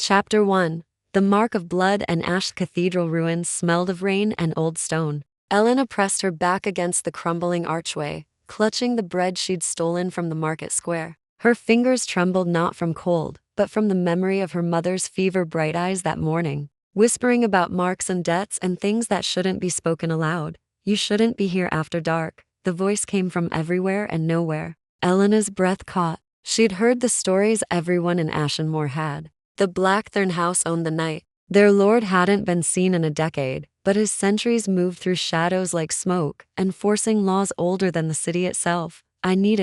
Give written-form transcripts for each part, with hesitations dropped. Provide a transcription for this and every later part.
Chapter 1. The mark of blood and ash. Cathedral ruins smelled of rain and old stone. Elena pressed her back against the crumbling archway, clutching the bread she'd stolen from the market square. Her fingers trembled not from cold, but from the memory of her mother's fever-bright eyes that morning, whispering about marks and debts and things that shouldn't be spoken aloud. You shouldn't be here after dark. The voice came from everywhere and nowhere. Elena's breath caught. She'd heard the stories everyone in Ashenmoor had. The Blackthorn house owned the night. Their lord hadn't been seen in a decade, but his sentries moved through shadows like smoke, enforcing laws older than the city itself.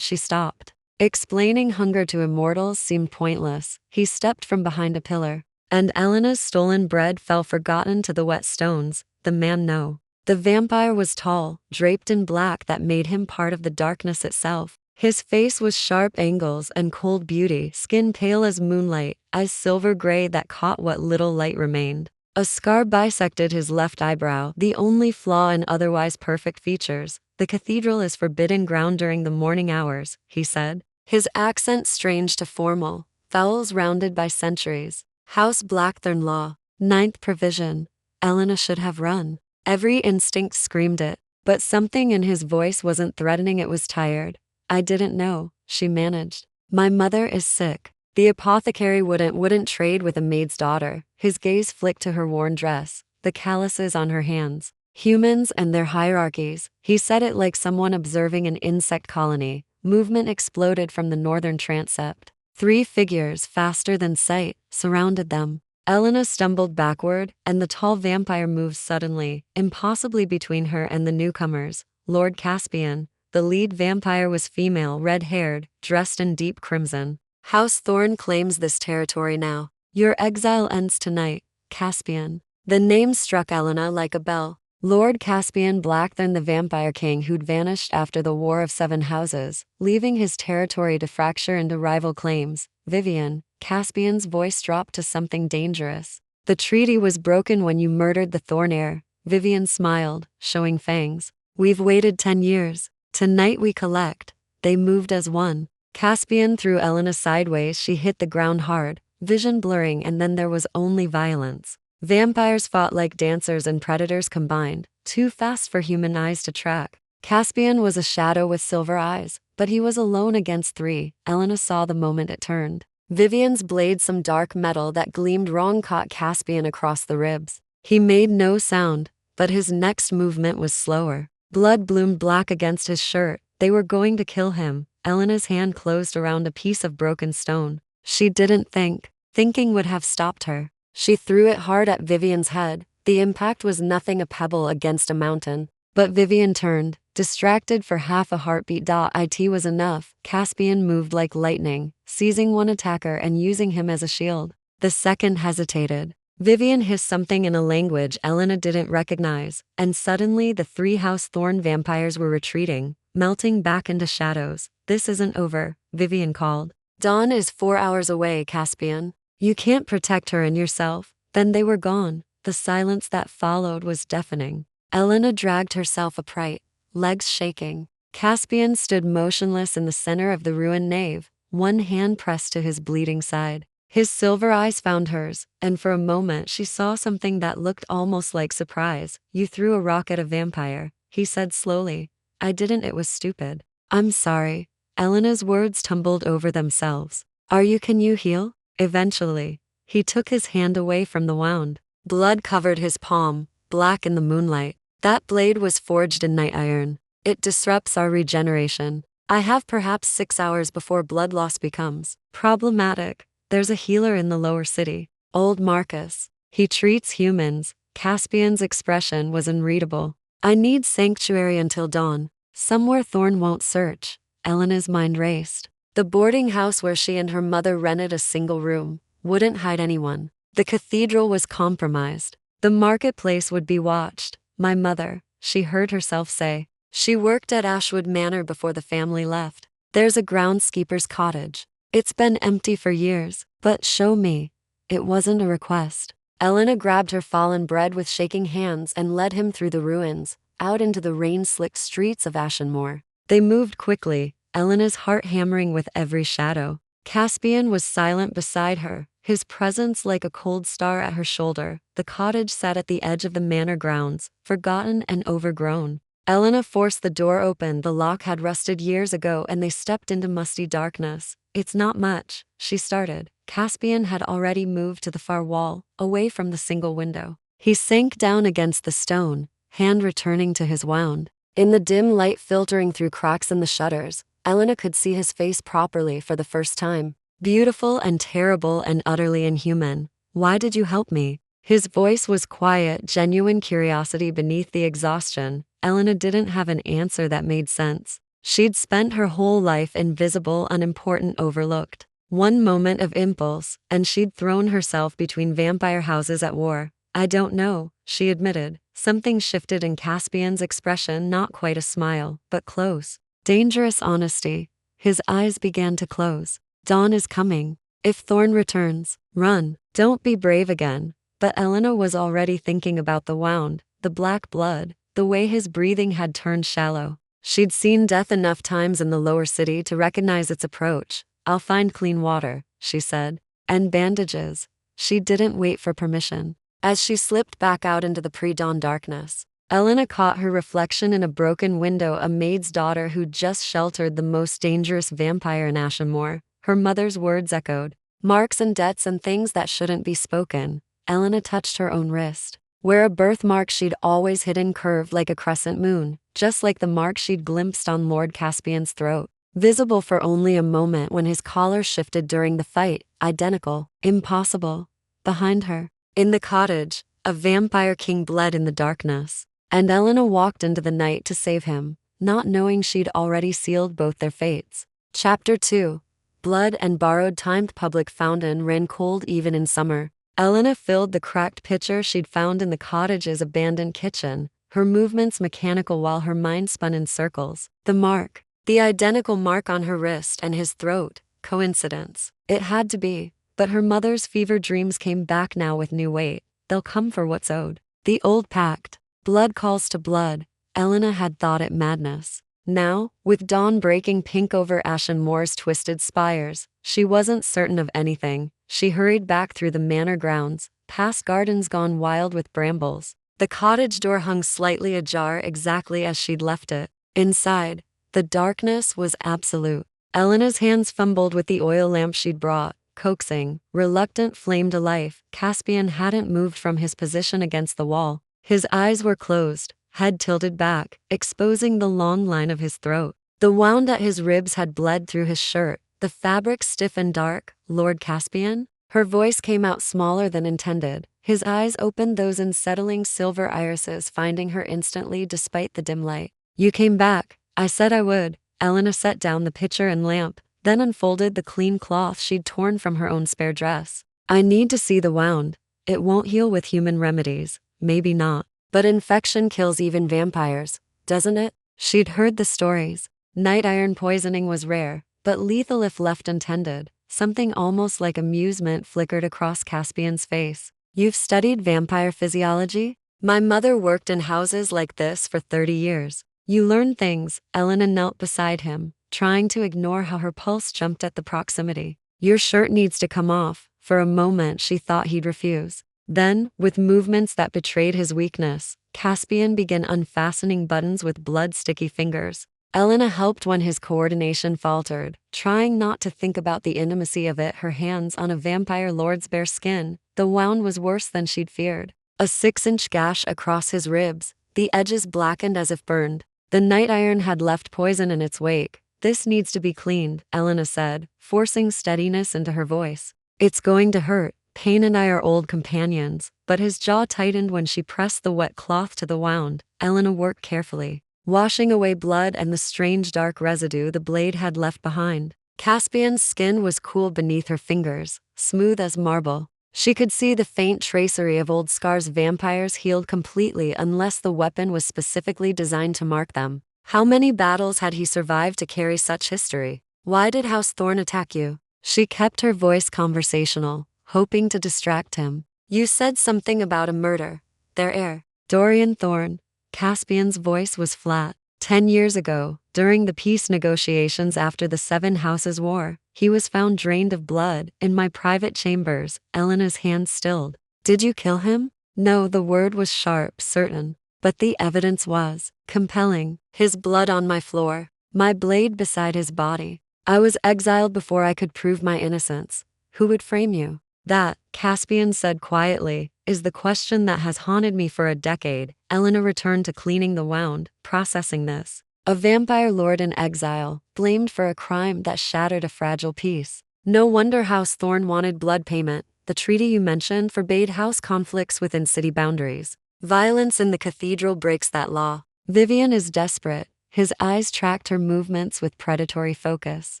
She stopped. Explaining hunger to immortals seemed pointless. He stepped from behind a pillar, and Elena's stolen bread fell forgotten to the wet stones. The man no. The vampire was tall, draped in black that made him part of the darkness itself. His face was sharp angles and cold beauty, skin pale as moonlight, eyes silver gray that caught what little light remained. A scar bisected his left eyebrow, the only flaw in otherwise perfect features. The cathedral is forbidden ground during the morning hours, he said, his accent strange to formal, vowels rounded by centuries. House Blackthorn law, ninth provision. Elena should have run. Every instinct screamed it, but something in his voice wasn't threatening, it was tired. I didn't know, she managed. My mother is sick. The apothecary wouldn't trade with a maid's daughter. His gaze flicked to her worn dress, the calluses on her hands. Humans and their hierarchies. He said it like someone observing an insect colony. Movement exploded from the northern transept. 3 figures, faster than sight, surrounded them. Elena stumbled backward, and the tall vampire moved suddenly, impossibly between her and the newcomers. Lord Caspian. The lead vampire was female, red-haired, dressed in deep crimson. House Thorn claims this territory now. Your exile ends tonight, Caspian. The name struck Elena like a bell. Lord Caspian Blackthorn, the vampire king who'd vanished after the War of 7 Houses, leaving his territory to fracture into rival claims. Vivian, Caspian's voice dropped to something dangerous. The treaty was broken when you murdered the Thorn heir. Vivian smiled, showing fangs. We've waited 10 years. Tonight we collect. They moved as one. Caspian threw Elena sideways. She hit the ground hard, vision blurring, and then there was only violence. Vampires fought like dancers and predators combined, too fast for human eyes to track. Caspian was a shadow with silver eyes, but he was alone against 3. Elena saw the moment it turned. Vivian's blade, some dark metal that gleamed wrong, caught Caspian across the ribs. He made no sound, but his next movement was slower. Blood bloomed black against his shirt. They were going to kill him. Elena's hand closed around a piece of broken stone. She didn't think. Thinking would have stopped her. She threw it hard at Vivian's head. The impact was nothing, a pebble against a mountain. But Vivian turned, distracted for half a heartbeat. It was enough. Caspian moved like lightning, seizing one attacker and using him as a shield. The second hesitated. Vivian hissed something in a language Elena didn't recognize, and suddenly the 3 House Thorn vampires were retreating, melting back into shadows. This isn't over, Vivian called. Dawn is 4 hours away, Caspian. You can't protect her and yourself. Then they were gone. The silence that followed was deafening. Elena dragged herself upright, legs shaking. Caspian stood motionless in the center of the ruined nave, one hand pressed to his bleeding side. His silver eyes found hers, and for a moment she saw something that looked almost like surprise. You threw a rock at a vampire, he said slowly. I didn't, it was stupid. I'm sorry. Elena's words tumbled over themselves. Can you heal? Eventually. He took his hand away from the wound. Blood covered his palm, black in the moonlight. That blade was forged in night iron. It disrupts our regeneration. I have perhaps 6 hours before blood loss becomes problematic. There's a healer in the lower city, old Marcus. He treats humans. Caspian's expression was unreadable. I need sanctuary until dawn. Somewhere Thorn won't search. Elena's mind raced. The boarding house where she and her mother rented a single room wouldn't hide anyone. The cathedral was compromised. The marketplace would be watched. My mother, she heard herself say. She worked at Ashwood Manor before the family left. There's a groundskeeper's cottage. It's been empty for years, but show me. It wasn't a request. Elena grabbed her fallen bread with shaking hands and led him through the ruins, out into the rain-slicked streets of Ashenmoor. They moved quickly, Elena's heart hammering with every shadow. Caspian was silent beside her, his presence like a cold star at her shoulder. The cottage sat at the edge of the manor grounds, forgotten and overgrown. Elena forced the door open. The lock had rusted years ago and they stepped into musty darkness. It's not much, she started. Caspian had already moved to the far wall, away from the single window. He sank down against the stone, hand returning to his wound. In the dim light filtering through cracks in the shutters, Elena could see his face properly for the first time. Beautiful and terrible and utterly inhuman. Why did you help me? His voice was quiet, genuine curiosity beneath the exhaustion. Elena didn't have an answer that made sense. She'd spent her whole life invisible, unimportant, overlooked. One moment of impulse, and she'd thrown herself between vampire houses at war. I don't know, she admitted. Something shifted in Caspian's expression, not quite a smile, but close. Dangerous honesty. His eyes began to close. Dawn is coming. If Thorn returns, run. Don't be brave again. But Elena was already thinking about the wound, the black blood, the way his breathing had turned shallow. She'd seen death enough times in the lower city to recognize its approach. I'll find clean water, she said. And bandages. She didn't wait for permission. As she slipped back out into the pre-dawn darkness, Elena caught her reflection in a broken window, a maid's daughter who'd just sheltered the most dangerous vampire in Ashenmoor. Her mother's words echoed. Marks and debts and things that shouldn't be spoken. Elena touched her own wrist, where a birthmark she'd always hidden curved like a crescent moon, just like the mark she'd glimpsed on Lord Caspian's throat. Visible for only a moment when his collar shifted during the fight. Identical. Impossible. Behind her, in the cottage, a vampire king bled in the darkness. And Elena walked into the night to save him, not knowing she'd already sealed both their fates. Chapter 2. Blood and borrowed time. The public fountain ran cold even in summer. Elena filled the cracked pitcher she'd found in the cottage's abandoned kitchen, her movements mechanical while her mind spun in circles. The mark. The identical mark on her wrist and his throat. Coincidence? It had to be. But her mother's fever dreams came back now with new weight. They'll come for what's owed. The old pact. Blood calls to blood. Elena had thought it madness. Now, with dawn breaking pink over Ashenmoor's twisted spires, she wasn't certain of anything. She hurried back through the manor grounds, past gardens gone wild with brambles. The cottage door hung slightly ajar, exactly as she'd left it. Inside, the darkness was absolute. Elena's hands fumbled with the oil lamp she'd brought, coaxing, reluctant flame to life. Caspian hadn't moved from his position against the wall. His eyes were closed, head tilted back, exposing the long line of his throat. The wound at his ribs had bled through his shirt, the fabric stiff and dark. Lord Caspian? Her voice came out smaller than intended. His eyes opened, those unsettling silver irises finding her instantly despite the dim light. You came back. I said I would. Elena set down the pitcher and lamp, then unfolded the clean cloth she'd torn from her own spare dress. I need to see the wound. It won't heal with human remedies. Maybe not. But infection kills even vampires, doesn't it? She'd heard the stories. Night iron poisoning was rare, but lethal if left untended. Something almost like amusement flickered across Caspian's face. You've studied vampire physiology? My mother worked in houses like this for 30 years. You learn things. Elena knelt beside him, trying to ignore how her pulse jumped at the proximity. Your shirt needs to come off. For a moment she thought he'd refuse. Then, with movements that betrayed his weakness, Caspian began unfastening buttons with blood-sticky fingers. Elena helped when his coordination faltered, trying not to think about the intimacy of it, her hands on a vampire lord's bare skin. The wound was worse than she'd feared. A 6-inch gash across his ribs, the edges blackened as if burned. The night iron had left poison in its wake. This needs to be cleaned, Elena said, forcing steadiness into her voice. It's going to hurt. Pain and I are old companions. But his jaw tightened when she pressed the wet cloth to the wound. Elena worked carefully, washing away blood and the strange dark residue the blade had left behind. Caspian's skin was cool beneath her fingers, smooth as marble. She could see the faint tracery of old scars. Vampires healed completely unless the weapon was specifically designed to mark them. How many battles had he survived to carry such history? Why did House Thorn attack you? She kept her voice conversational, hoping to distract him. You said something about a murder. Their heir. Dorian Thorn. Caspian's voice was flat. 10 years ago, during the peace negotiations after the Seven Houses War, he was found drained of blood in my private chambers. Elena's hand stilled. Did you kill him? No, the word was sharp, certain. But the evidence was compelling. His blood on my floor, my blade beside his body. I was exiled before I could prove my innocence. Who would frame you? That, Caspian said quietly, is the question that has haunted me for a decade. Elena returned to cleaning the wound, processing this. A vampire lord in exile, blamed for a crime that shattered a fragile peace. No wonder House Thorn wanted blood payment. The treaty you mentioned forbade house conflicts within city boundaries. Violence in the cathedral breaks that law. Vivian is desperate. His eyes tracked her movements with predatory focus.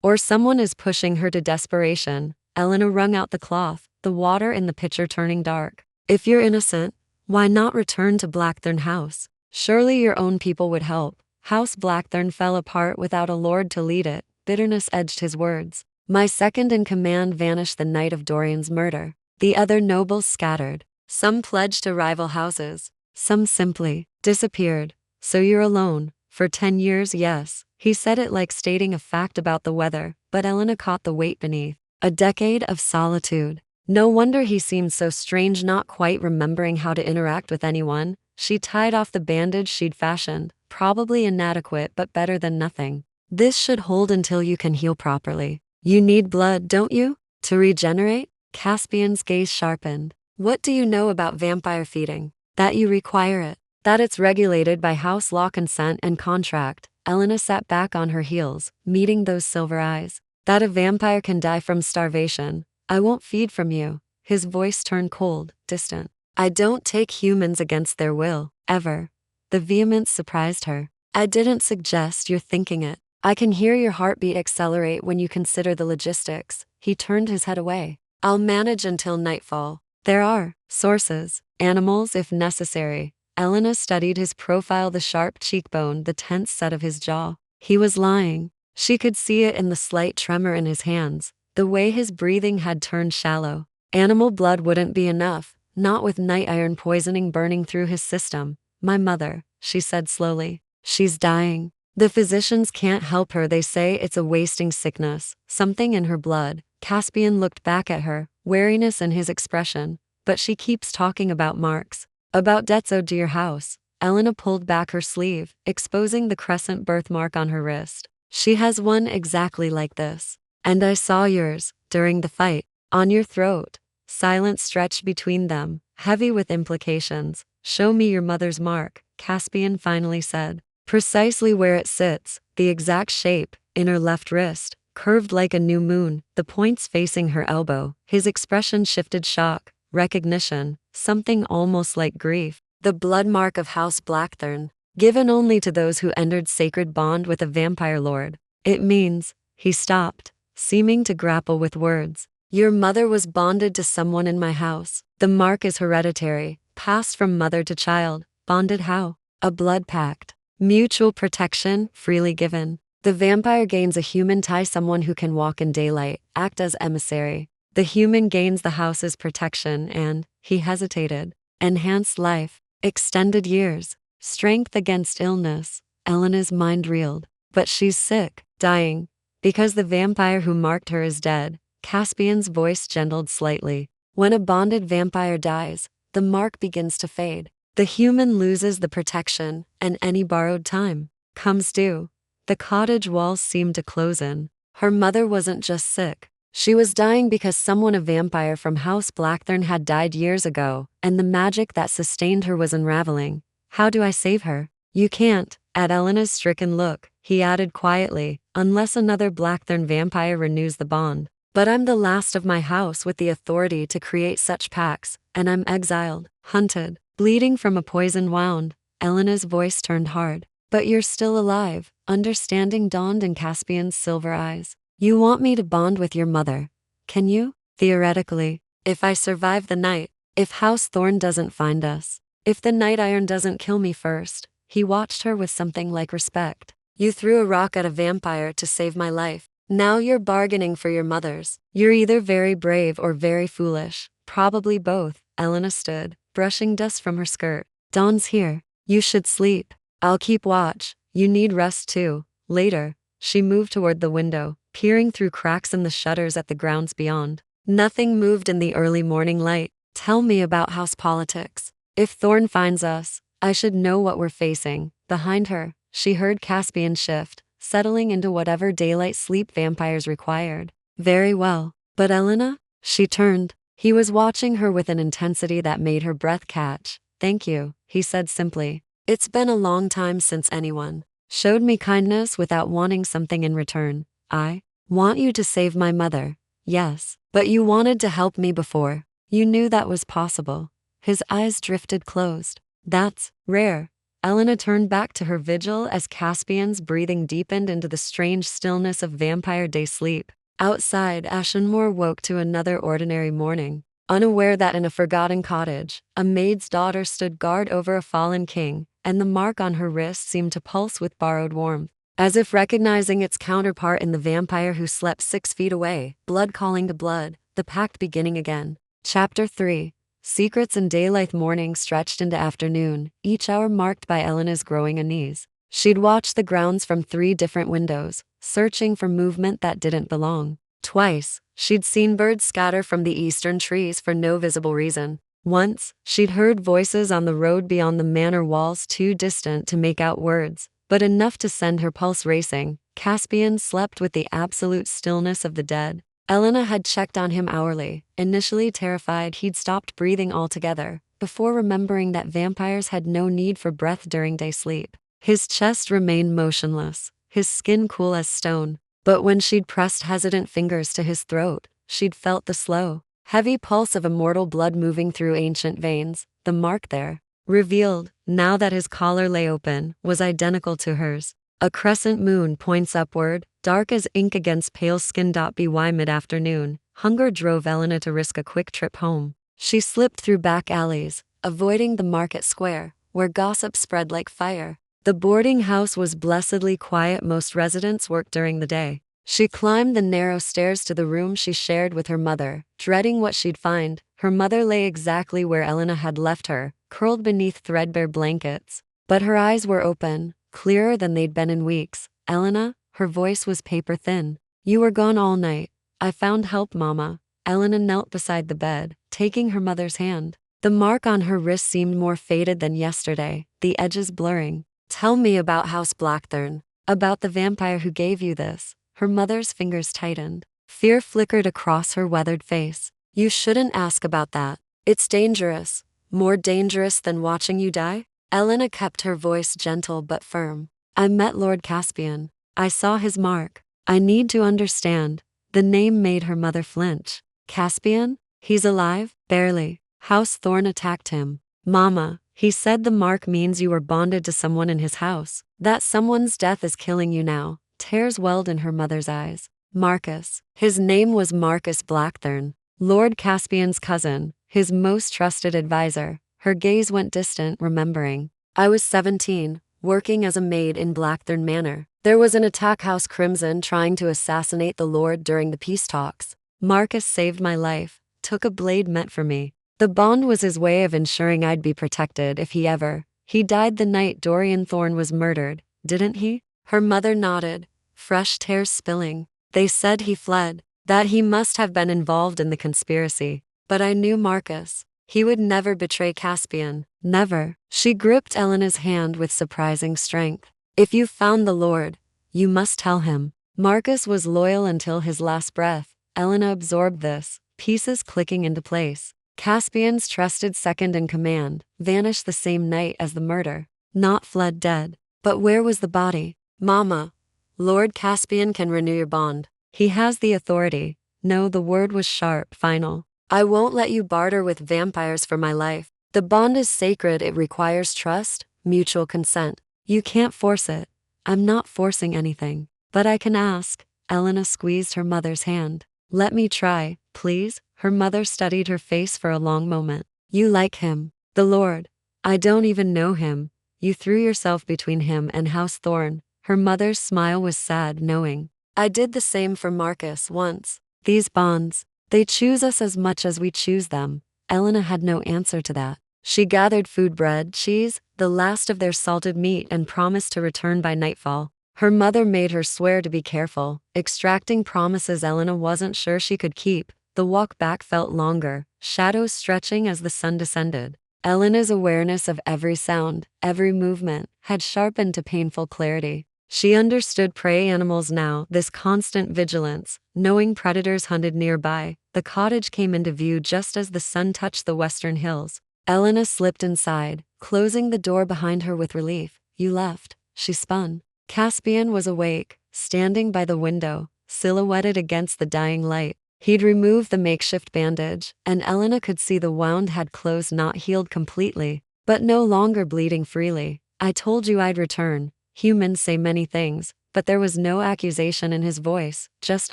Or someone is pushing her to desperation. Elena wrung out the cloth, the water in the pitcher turning dark. If you're innocent, why not return to Blackthorn House? Surely your own people would help. House Blackthorn fell apart without a lord to lead it. Bitterness edged his words. My second in command vanished the night of Dorian's murder. The other nobles scattered. Some pledged to rival houses. Some simply disappeared. So you're alone. For 10 years, yes. He said it like stating a fact about the weather, but Elena caught the weight beneath. A decade of solitude. No wonder he seemed so strange, not quite remembering how to interact with anyone. She tied off the bandage she'd fashioned, probably inadequate but better than nothing. This should hold until you can heal properly. You need blood, don't you? To regenerate? Caspian's gaze sharpened. What do you know about vampire feeding? That you require it. That it's regulated by house law, consent, and contract. Elena sat back on her heels, meeting those silver eyes. That a vampire can die from starvation. I won't feed from you. His voice turned cold, distant. I don't take humans against their will, ever. The vehemence surprised her. I didn't suggest you're thinking it. I can hear your heartbeat accelerate when you consider the logistics. He turned his head away. I'll manage until nightfall. There are sources, animals if necessary. Elena studied his profile, the sharp cheekbone, the tense set of his jaw. He was lying. She could see it in the slight tremor in his hands, the way his breathing had turned shallow. Animal blood wouldn't be enough, not with night iron poisoning burning through his system. My mother, she said slowly. She's dying. The physicians can't help her, they say it's a wasting sickness, something in her blood. Caspian looked back at her, wariness in his expression. But she keeps talking about marks, about debts owed to your house. Elena pulled back her sleeve, exposing the crescent birthmark on her wrist. She has one exactly like this. And I saw yours, during the fight, on your throat. Silence stretched between them, heavy with implications. Show me your mother's mark, Caspian finally said. Precisely where it sits, the exact shape, in her left wrist, curved like a new moon, the points facing her elbow. His expression shifted: shock, recognition, something almost like grief. The blood mark of House Blackthorn, given only to those who entered sacred bond with a vampire lord. It means, he stopped, seeming to grapple with words. Your mother was bonded to someone in my house. The mark is hereditary, passed from mother to child. Bonded how? A blood pact. Mutual protection, freely given. The vampire gains a human tie, someone who can walk in daylight, act as emissary. The human gains the house's protection and, he hesitated, enhanced life, extended years, strength against illness. Elena's mind reeled. But she's sick, dying, because the vampire who marked her is dead. Caspian's voice gentled slightly. When a bonded vampire dies, the mark begins to fade. The human loses the protection, and any borrowed time comes due. The cottage walls seemed to close in. Her mother wasn't just sick. She was dying because someone, a vampire from House Blackthorn, had died years ago, and the magic that sustained her was unraveling. How do I save her? You can't. At Elena's stricken look, he added quietly, unless another Blackthorn vampire renews the bond. But I'm the last of my house with the authority to create such pacts, and I'm exiled, hunted, bleeding from a poisoned wound. Elena's voice turned hard. But you're still alive. Understanding dawned in Caspian's silver eyes. You want me to bond with your mother. Can you? Theoretically. If I survive the night. If House Thorn doesn't find us. If the night iron doesn't kill me first. He watched her with something like respect. You threw a rock at a vampire to save my life. Now you're bargaining for your mother's. You're either very brave or very foolish. Probably both. Elena stood, brushing dust from her skirt. Dawn's here. You should sleep. I'll keep watch. You need rest too. Later, she moved toward the window, peering through cracks in the shutters at the grounds beyond. Nothing moved in the early morning light. Tell me about house politics. If Thorn finds us, I should know what we're facing. Behind her, she heard Caspian shift, settling into whatever daylight sleep vampires required. Very well. But Elena? She turned. He was watching her with an intensity that made her breath catch. Thank you, he said simply. It's been a long time since anyone showed me kindness without wanting something in return. I want you to save my mother. Yes, but you wanted to help me before. You knew that was possible. His eyes drifted closed. That's rare. Elena turned back to her vigil as Caspian's breathing deepened into the strange stillness of vampire day sleep. Outside, Ashenmore woke to another ordinary morning, unaware that in a forgotten cottage, a maid's daughter stood guard over a fallen king, and the mark on her wrist seemed to pulse with borrowed warmth, as if recognizing its counterpart in the vampire who slept 6 feet away, blood calling to blood, the pact beginning again. Chapter 3. Secrets in daylight. Morning stretched into afternoon, each hour marked by Elena's growing unease. She'd watched the grounds from 3 different windows, searching for movement that didn't belong. Twice, she'd seen birds scatter from the eastern trees for no visible reason. Once, she'd heard voices on the road beyond the manor walls too distant to make out words, but enough to send her pulse racing. Caspian slept with the absolute stillness of the dead. Elena had checked on him hourly, initially terrified he'd stopped breathing altogether, before remembering that vampires had no need for breath during day sleep. His chest remained motionless, his skin cool as stone, but when she'd pressed hesitant fingers to his throat, she'd felt the slow, heavy pulse of immortal blood moving through ancient veins. The mark there, revealed, now that his collar lay open, was identical to hers. A crescent moon points upward, dark as ink against pale skin. By mid-afternoon, hunger drove Elena to risk a quick trip home. She slipped through back alleys, avoiding the market square, where gossip spread like fire. The boarding house was blessedly quiet. Most residents worked during the day. She climbed the narrow stairs to the room she shared with her mother, dreading what she'd find. Her mother lay exactly where Elena had left her, curled beneath threadbare blankets. But her eyes were open, clearer than they'd been in weeks. Elena, her voice was paper-thin. You were gone all night. I found help, Mama. Elena knelt beside the bed, taking her mother's hand. The mark on her wrist seemed more faded than yesterday, the edges blurring. Tell me about House Blackthorn. About the vampire who gave you this. Her mother's fingers tightened. Fear flickered across her weathered face. You shouldn't ask about that. It's dangerous. More dangerous than watching you die? Elena kept her voice gentle but firm. I met Lord Caspian. I saw his mark. I need to understand. The name made her mother flinch. Caspian? He's alive? Barely. House Thorn attacked him. Mama, he said the mark means you were bonded to someone in his house. That someone's death is killing you now. Tears welled in her mother's eyes. Marcus. His name was Marcus Blackthorn. Lord Caspian's cousin, his most trusted advisor. Her gaze went distant, remembering. I was 17, working as a maid in Blackthorn Manor. There was an attack. House Crimson trying to assassinate the Lord during the peace talks. Marcus saved my life, took a blade meant for me. The bond was his way of ensuring I'd be protected if he died the night Dorian Thorn was murdered, didn't he? Her mother nodded, fresh tears spilling. They said he fled, that he must have been involved in the conspiracy. But I knew Marcus. He would never betray Caspian. Never. She gripped Elena's hand with surprising strength. If you found the Lord, you must tell him. Marcus was loyal until his last breath. Elena absorbed this, pieces clicking into place. Caspian's trusted second in command vanished the same night as the murder. Not fled dead. But where was the body? Mama. Lord Caspian can renew your bond. He has the authority. No, the word was sharp, final. I won't let you barter with vampires for my life. The bond is sacred. It requires trust, mutual consent. You can't force it. I'm not forcing anything. But I can ask. Elena squeezed her mother's hand. Let me try, please. Her mother studied her face for a long moment. You like him. The Lord. I don't even know him. You threw yourself between him and House Thorn. Her mother's smile was sad, knowing. I did the same for Marcus once. These bonds, they choose us as much as we choose them. Elena had no answer to that. She gathered food, bread, cheese, the last of their salted meat, and promised to return by nightfall. Her mother made her swear to be careful, extracting promises Elena wasn't sure she could keep. The walk back felt longer, shadows stretching as the sun descended. Elena's awareness of every sound, every movement, had sharpened to painful clarity. She understood prey animals now, this constant vigilance, knowing predators hunted nearby. The cottage came into view just as the sun touched the western hills. Elena slipped inside, closing the door behind her with relief. You left, she spun. Caspian was awake, standing by the window, silhouetted against the dying light. He'd removed the makeshift bandage, and Elena could see the wound had closed, not healed completely, but no longer bleeding freely. I told you I'd return. Humans say many things, but there was no accusation in his voice, just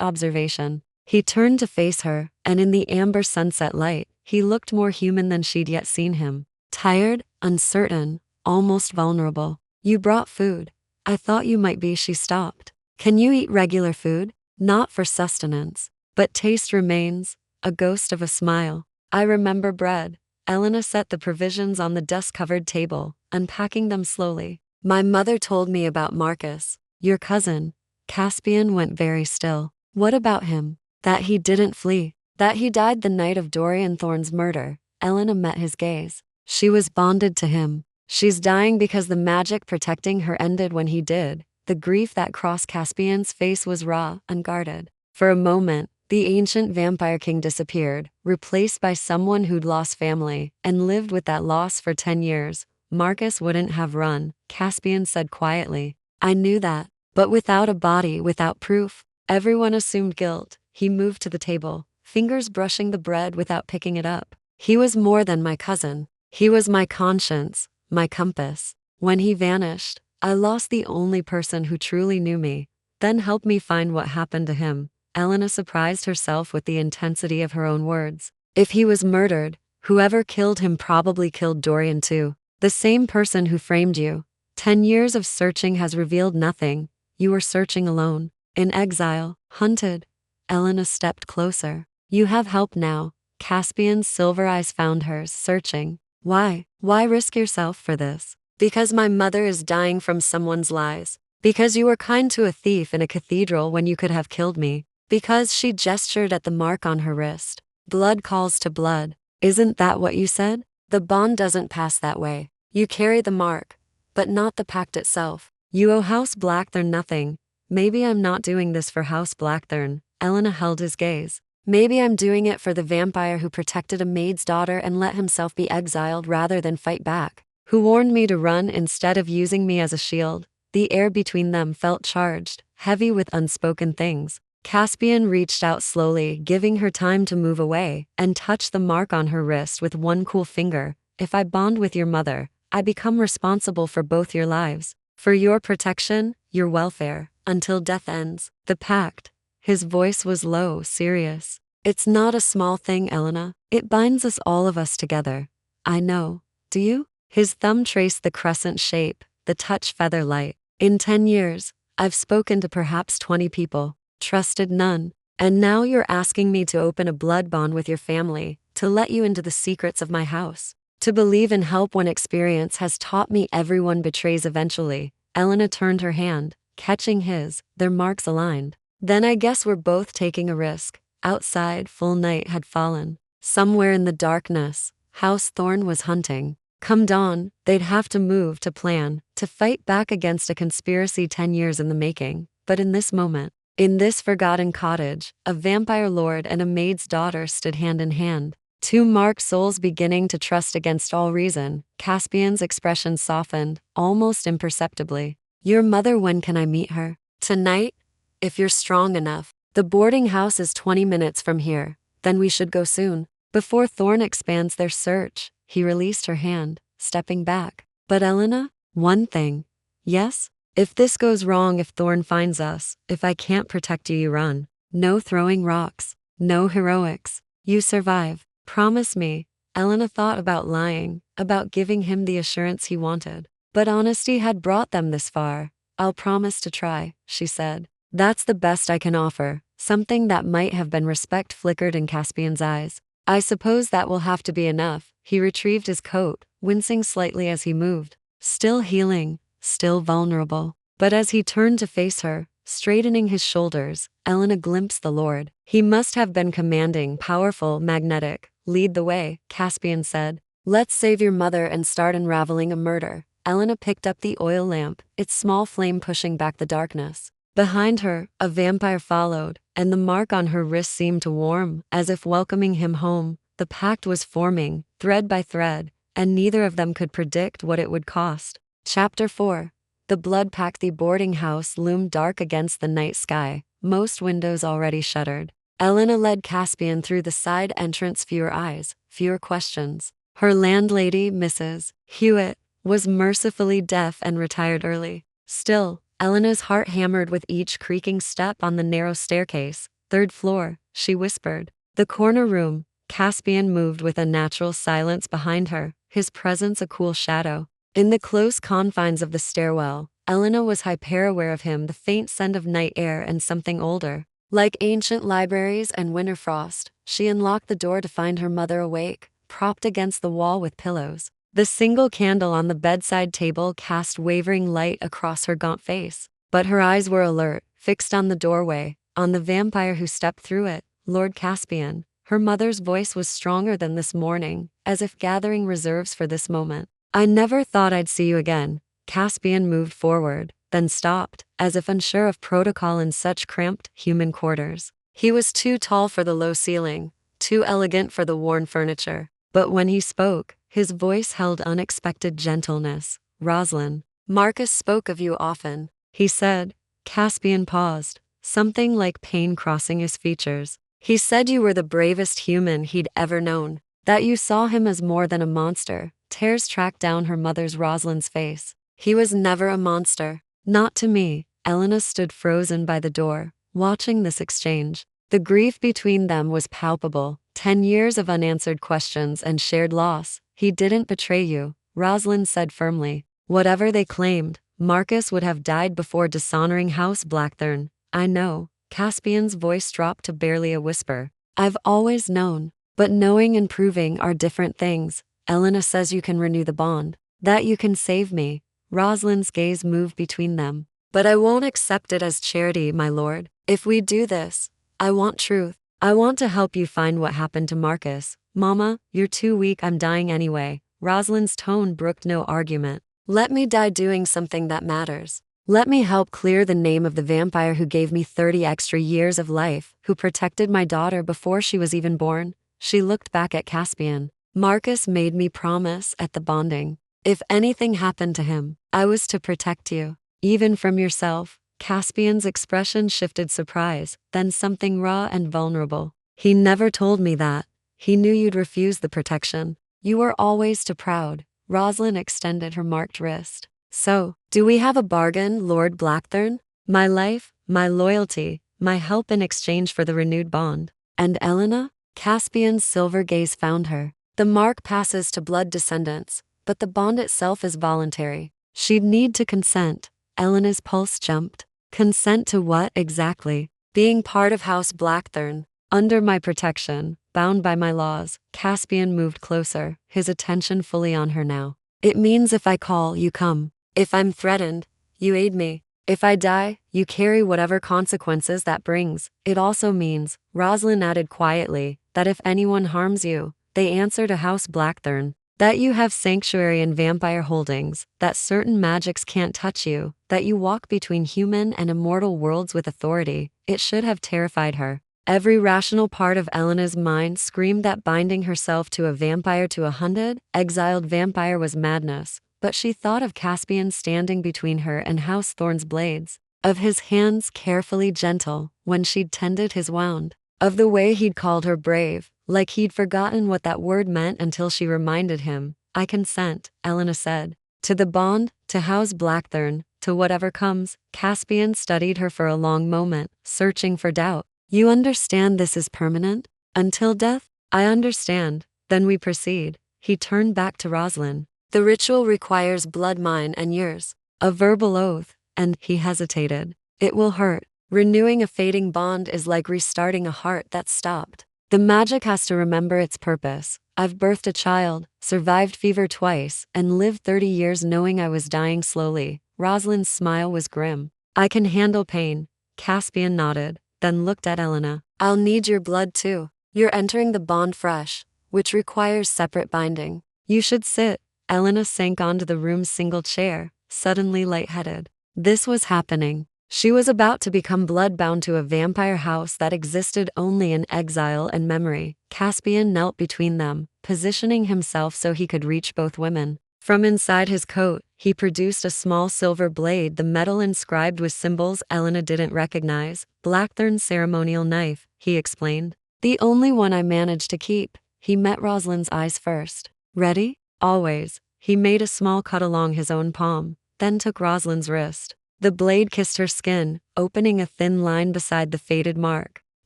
observation. He turned to face her, and in the amber sunset light, he looked more human than she'd yet seen him. Tired, uncertain, almost vulnerable. You brought food. I thought you might be. She stopped. Can you eat regular food? Not for sustenance. But taste remains, a ghost of a smile. I remember bread. Elena set the provisions on the dust-covered table, unpacking them slowly. My mother told me about Marcus, your cousin. Caspian went very still. What about him? That he didn't flee. That he died the night of Dorian Thorne's murder. Elena met his gaze. She was bonded to him. She's dying because the magic protecting her ended when he did. The grief that crossed Caspian's face was raw, unguarded. For a moment, the ancient vampire king disappeared, replaced by someone who'd lost family and lived with that loss for 10 years. Marcus wouldn't have run, Caspian said quietly. I knew that. But without a body, without proof, everyone assumed guilt. He moved to the table, fingers brushing the bread without picking it up. He was more than my cousin. He was my conscience, my compass. When he vanished, I lost the only person who truly knew me. Then help me find what happened to him. Elena surprised herself with the intensity of her own words. If he was murdered, whoever killed him probably killed Dorian too. The same person who framed you. 10 years of searching has revealed nothing. You were searching alone, in exile, hunted. Elena stepped closer. You have help now. Caspian's silver eyes found hers, searching. Why? Why risk yourself for this? Because my mother is dying from someone's lies. Because you were kind to a thief in a cathedral when you could have killed me. Because she gestured at the mark on her wrist. Blood calls to blood. Isn't that what you said? The bond doesn't pass that way. You carry the mark, but not the pact itself. You owe House Blackthorne nothing. Maybe I'm not doing this for House Blackthorne. Elena held his gaze. Maybe I'm doing it for the vampire who protected a maid's daughter and let himself be exiled rather than fight back. Who warned me to run instead of using me as a shield. The air between them felt charged, heavy with unspoken things. Caspian reached out slowly, giving her time to move away, and touched the mark on her wrist with one cool finger. If I bond with your mother, I become responsible for both your lives. For your protection, your welfare, until death ends. The pact. His voice was low, serious. It's not a small thing, Elena. It binds all of us together. I know. Do you? His thumb traced the crescent shape, the touch feather light. In 10 years, I've spoken to perhaps 20 people. Trusted none. And now you're asking me to open a blood bond with your family, to let you into the secrets of my house, to believe in help when experience has taught me everyone betrays eventually. Elena turned her hand, catching his, their marks aligned. Then I guess we're both taking a risk. Outside, full night had fallen. Somewhere in the darkness, House Thorne was hunting. Come dawn, they'd have to move, to plan, to fight back against a conspiracy 10 years in the making. But in this moment, in this forgotten cottage, a vampire lord and a maid's daughter stood hand in hand. Two marked souls beginning to trust against all reason. Caspian's expression softened, almost imperceptibly. Your mother, when can I meet her? Tonight? If you're strong enough. The boarding house is 20 minutes from here. Then we should go soon. Before Thorne expands their search. He released her hand, stepping back. But Elena? One thing. Yes? If this goes wrong, if Thorne finds us, if I can't protect you, you run. No throwing rocks. No heroics. You survive. Promise me. Elena thought about lying, about giving him the assurance he wanted. But honesty had brought them this far. I'll promise to try, she said. That's the best I can offer. Something that might have been respect flickered in Caspian's eyes. I suppose that will have to be enough. He retrieved his coat, wincing slightly as he moved. Still healing, still vulnerable. But as he turned to face her, straightening his shoulders, Elena glimpsed the Lord. He must have been commanding, powerful, magnetic. Lead the way, Caspian said. Let's save your mother and start unraveling a murder. Elena picked up the oil lamp, its small flame pushing back the darkness. Behind her, a vampire followed, and the mark on her wrist seemed to warm, as if welcoming him home. The pact was forming, thread by thread, and neither of them could predict what it would cost. Chapter 4. The blood pact. The boarding house loomed dark against the night sky, most windows already shuttered. Elena led Caspian through the side entrance. Fewer eyes, fewer questions. Her landlady, Mrs. Hewitt, was mercifully deaf and retired early. Still, Elena's heart hammered with each creaking step on the narrow staircase. Third floor, she whispered. The corner room. Caspian moved with a natural silence behind her, his presence a cool shadow. In the close confines of the stairwell, Elena was hyper-aware of him, the faint scent of night air and something older. Like ancient libraries and winter frost, she unlocked the door to find her mother awake, propped against the wall with pillows. The single candle on the bedside table cast wavering light across her gaunt face. But her eyes were alert, fixed on the doorway, on the vampire who stepped through it, Lord Caspian. Her mother's voice was stronger than this morning, as if gathering reserves for this moment. I never thought I'd see you again. Caspian moved forward, then stopped, as if unsure of protocol in such cramped, human quarters. He was too tall for the low ceiling, too elegant for the worn furniture. But when he spoke, his voice held unexpected gentleness. Rosalind, Marcus spoke of you often, he said. Caspian paused, something like pain crossing his features. He said you were the bravest human he'd ever known, that you saw him as more than a monster. Tears tracked down her mother's Rosalind's face. He was never a monster. Not to me. Elena stood frozen by the door, watching this exchange. The grief between them was palpable. 10 years of unanswered questions and shared loss. He didn't betray you, Rosalind said firmly. Whatever they claimed, Marcus would have died before dishonoring House Blackthorn. I know. Caspian's voice dropped to barely a whisper. I've always known. But knowing and proving are different things. Elena says you can renew the bond, that you can save me. Rosalind's gaze moved between them. But I won't accept it as charity, my lord. If we do this, I want truth. I want to help you find what happened to Marcus. Mama, you're too weak. I'm dying anyway. Rosalind's tone brooked no argument. Let me die doing something that matters. Let me help clear the name of the vampire who gave me 30 extra years of life, who protected my daughter before she was even born. She looked back at Caspian. Marcus made me promise at the bonding. If anything happened to him, I was to protect you, even from yourself. Caspian's expression shifted surprise, then something raw and vulnerable. He never told me that. He knew you'd refuse the protection. You were always too proud. Rosalind extended her marked wrist. So, do we have a bargain, Lord Blackthorn? My life, my loyalty, my help in exchange for the renewed bond. And Elena? Caspian's silver gaze found her. The mark passes to blood descendants, but the bond itself is voluntary. She'd need to consent. Elena's pulse jumped. Consent to what exactly? Being part of House Blackthorn, under my protection, bound by my laws. Caspian moved closer, his attention fully on her now. It means if I call, you come. If I'm threatened, you aid me. If I die, you carry whatever consequences that brings. It also means, Rosalind added quietly, that if anyone harms you, they answer to House Blackthorn. That you have sanctuary in vampire holdings, that certain magics can't touch you, that you walk between human and immortal worlds with authority. It should have terrified her. Every rational part of Elena's mind screamed that binding herself to a vampire, to a hunted, exiled vampire, was madness. But she thought of Caspian standing between her and House Thorn's blades, of his hands carefully gentle when she'd tended his wound, of the way he'd called her brave, like he'd forgotten what that word meant until she reminded him. I consent, Elena said. To the bond, to House Blackthorn, to whatever comes. Caspian studied her for a long moment, searching for doubt. You understand this is permanent? Until death? I understand. Then we proceed. He turned back to Rosalind. The ritual requires blood, mine and yours. A verbal oath, and he hesitated. It will hurt. Renewing a fading bond is like restarting a heart that's stopped. The magic has to remember its purpose. I've birthed a child, survived fever twice, and lived 30 years knowing I was dying slowly. Rosalind's smile was grim. I can handle pain. Caspian nodded, then looked at Elena. I'll need your blood too. You're entering the bond fresh, which requires separate binding. You should sit. Elena sank onto the room's single chair, suddenly lightheaded. This was happening. She was about to become bloodbound to a vampire house that existed only in exile and memory. Caspian knelt between them, positioning himself so he could reach both women. From inside his coat, he produced a small silver blade, the metal inscribed with symbols Elena didn't recognize. Blackthorn's ceremonial knife, he explained. The only one I managed to keep. He met Rosalind's eyes first. Ready? Always. He made a small cut along his own palm, then took Rosalind's wrist. The blade kissed her skin, opening a thin line beside the faded mark.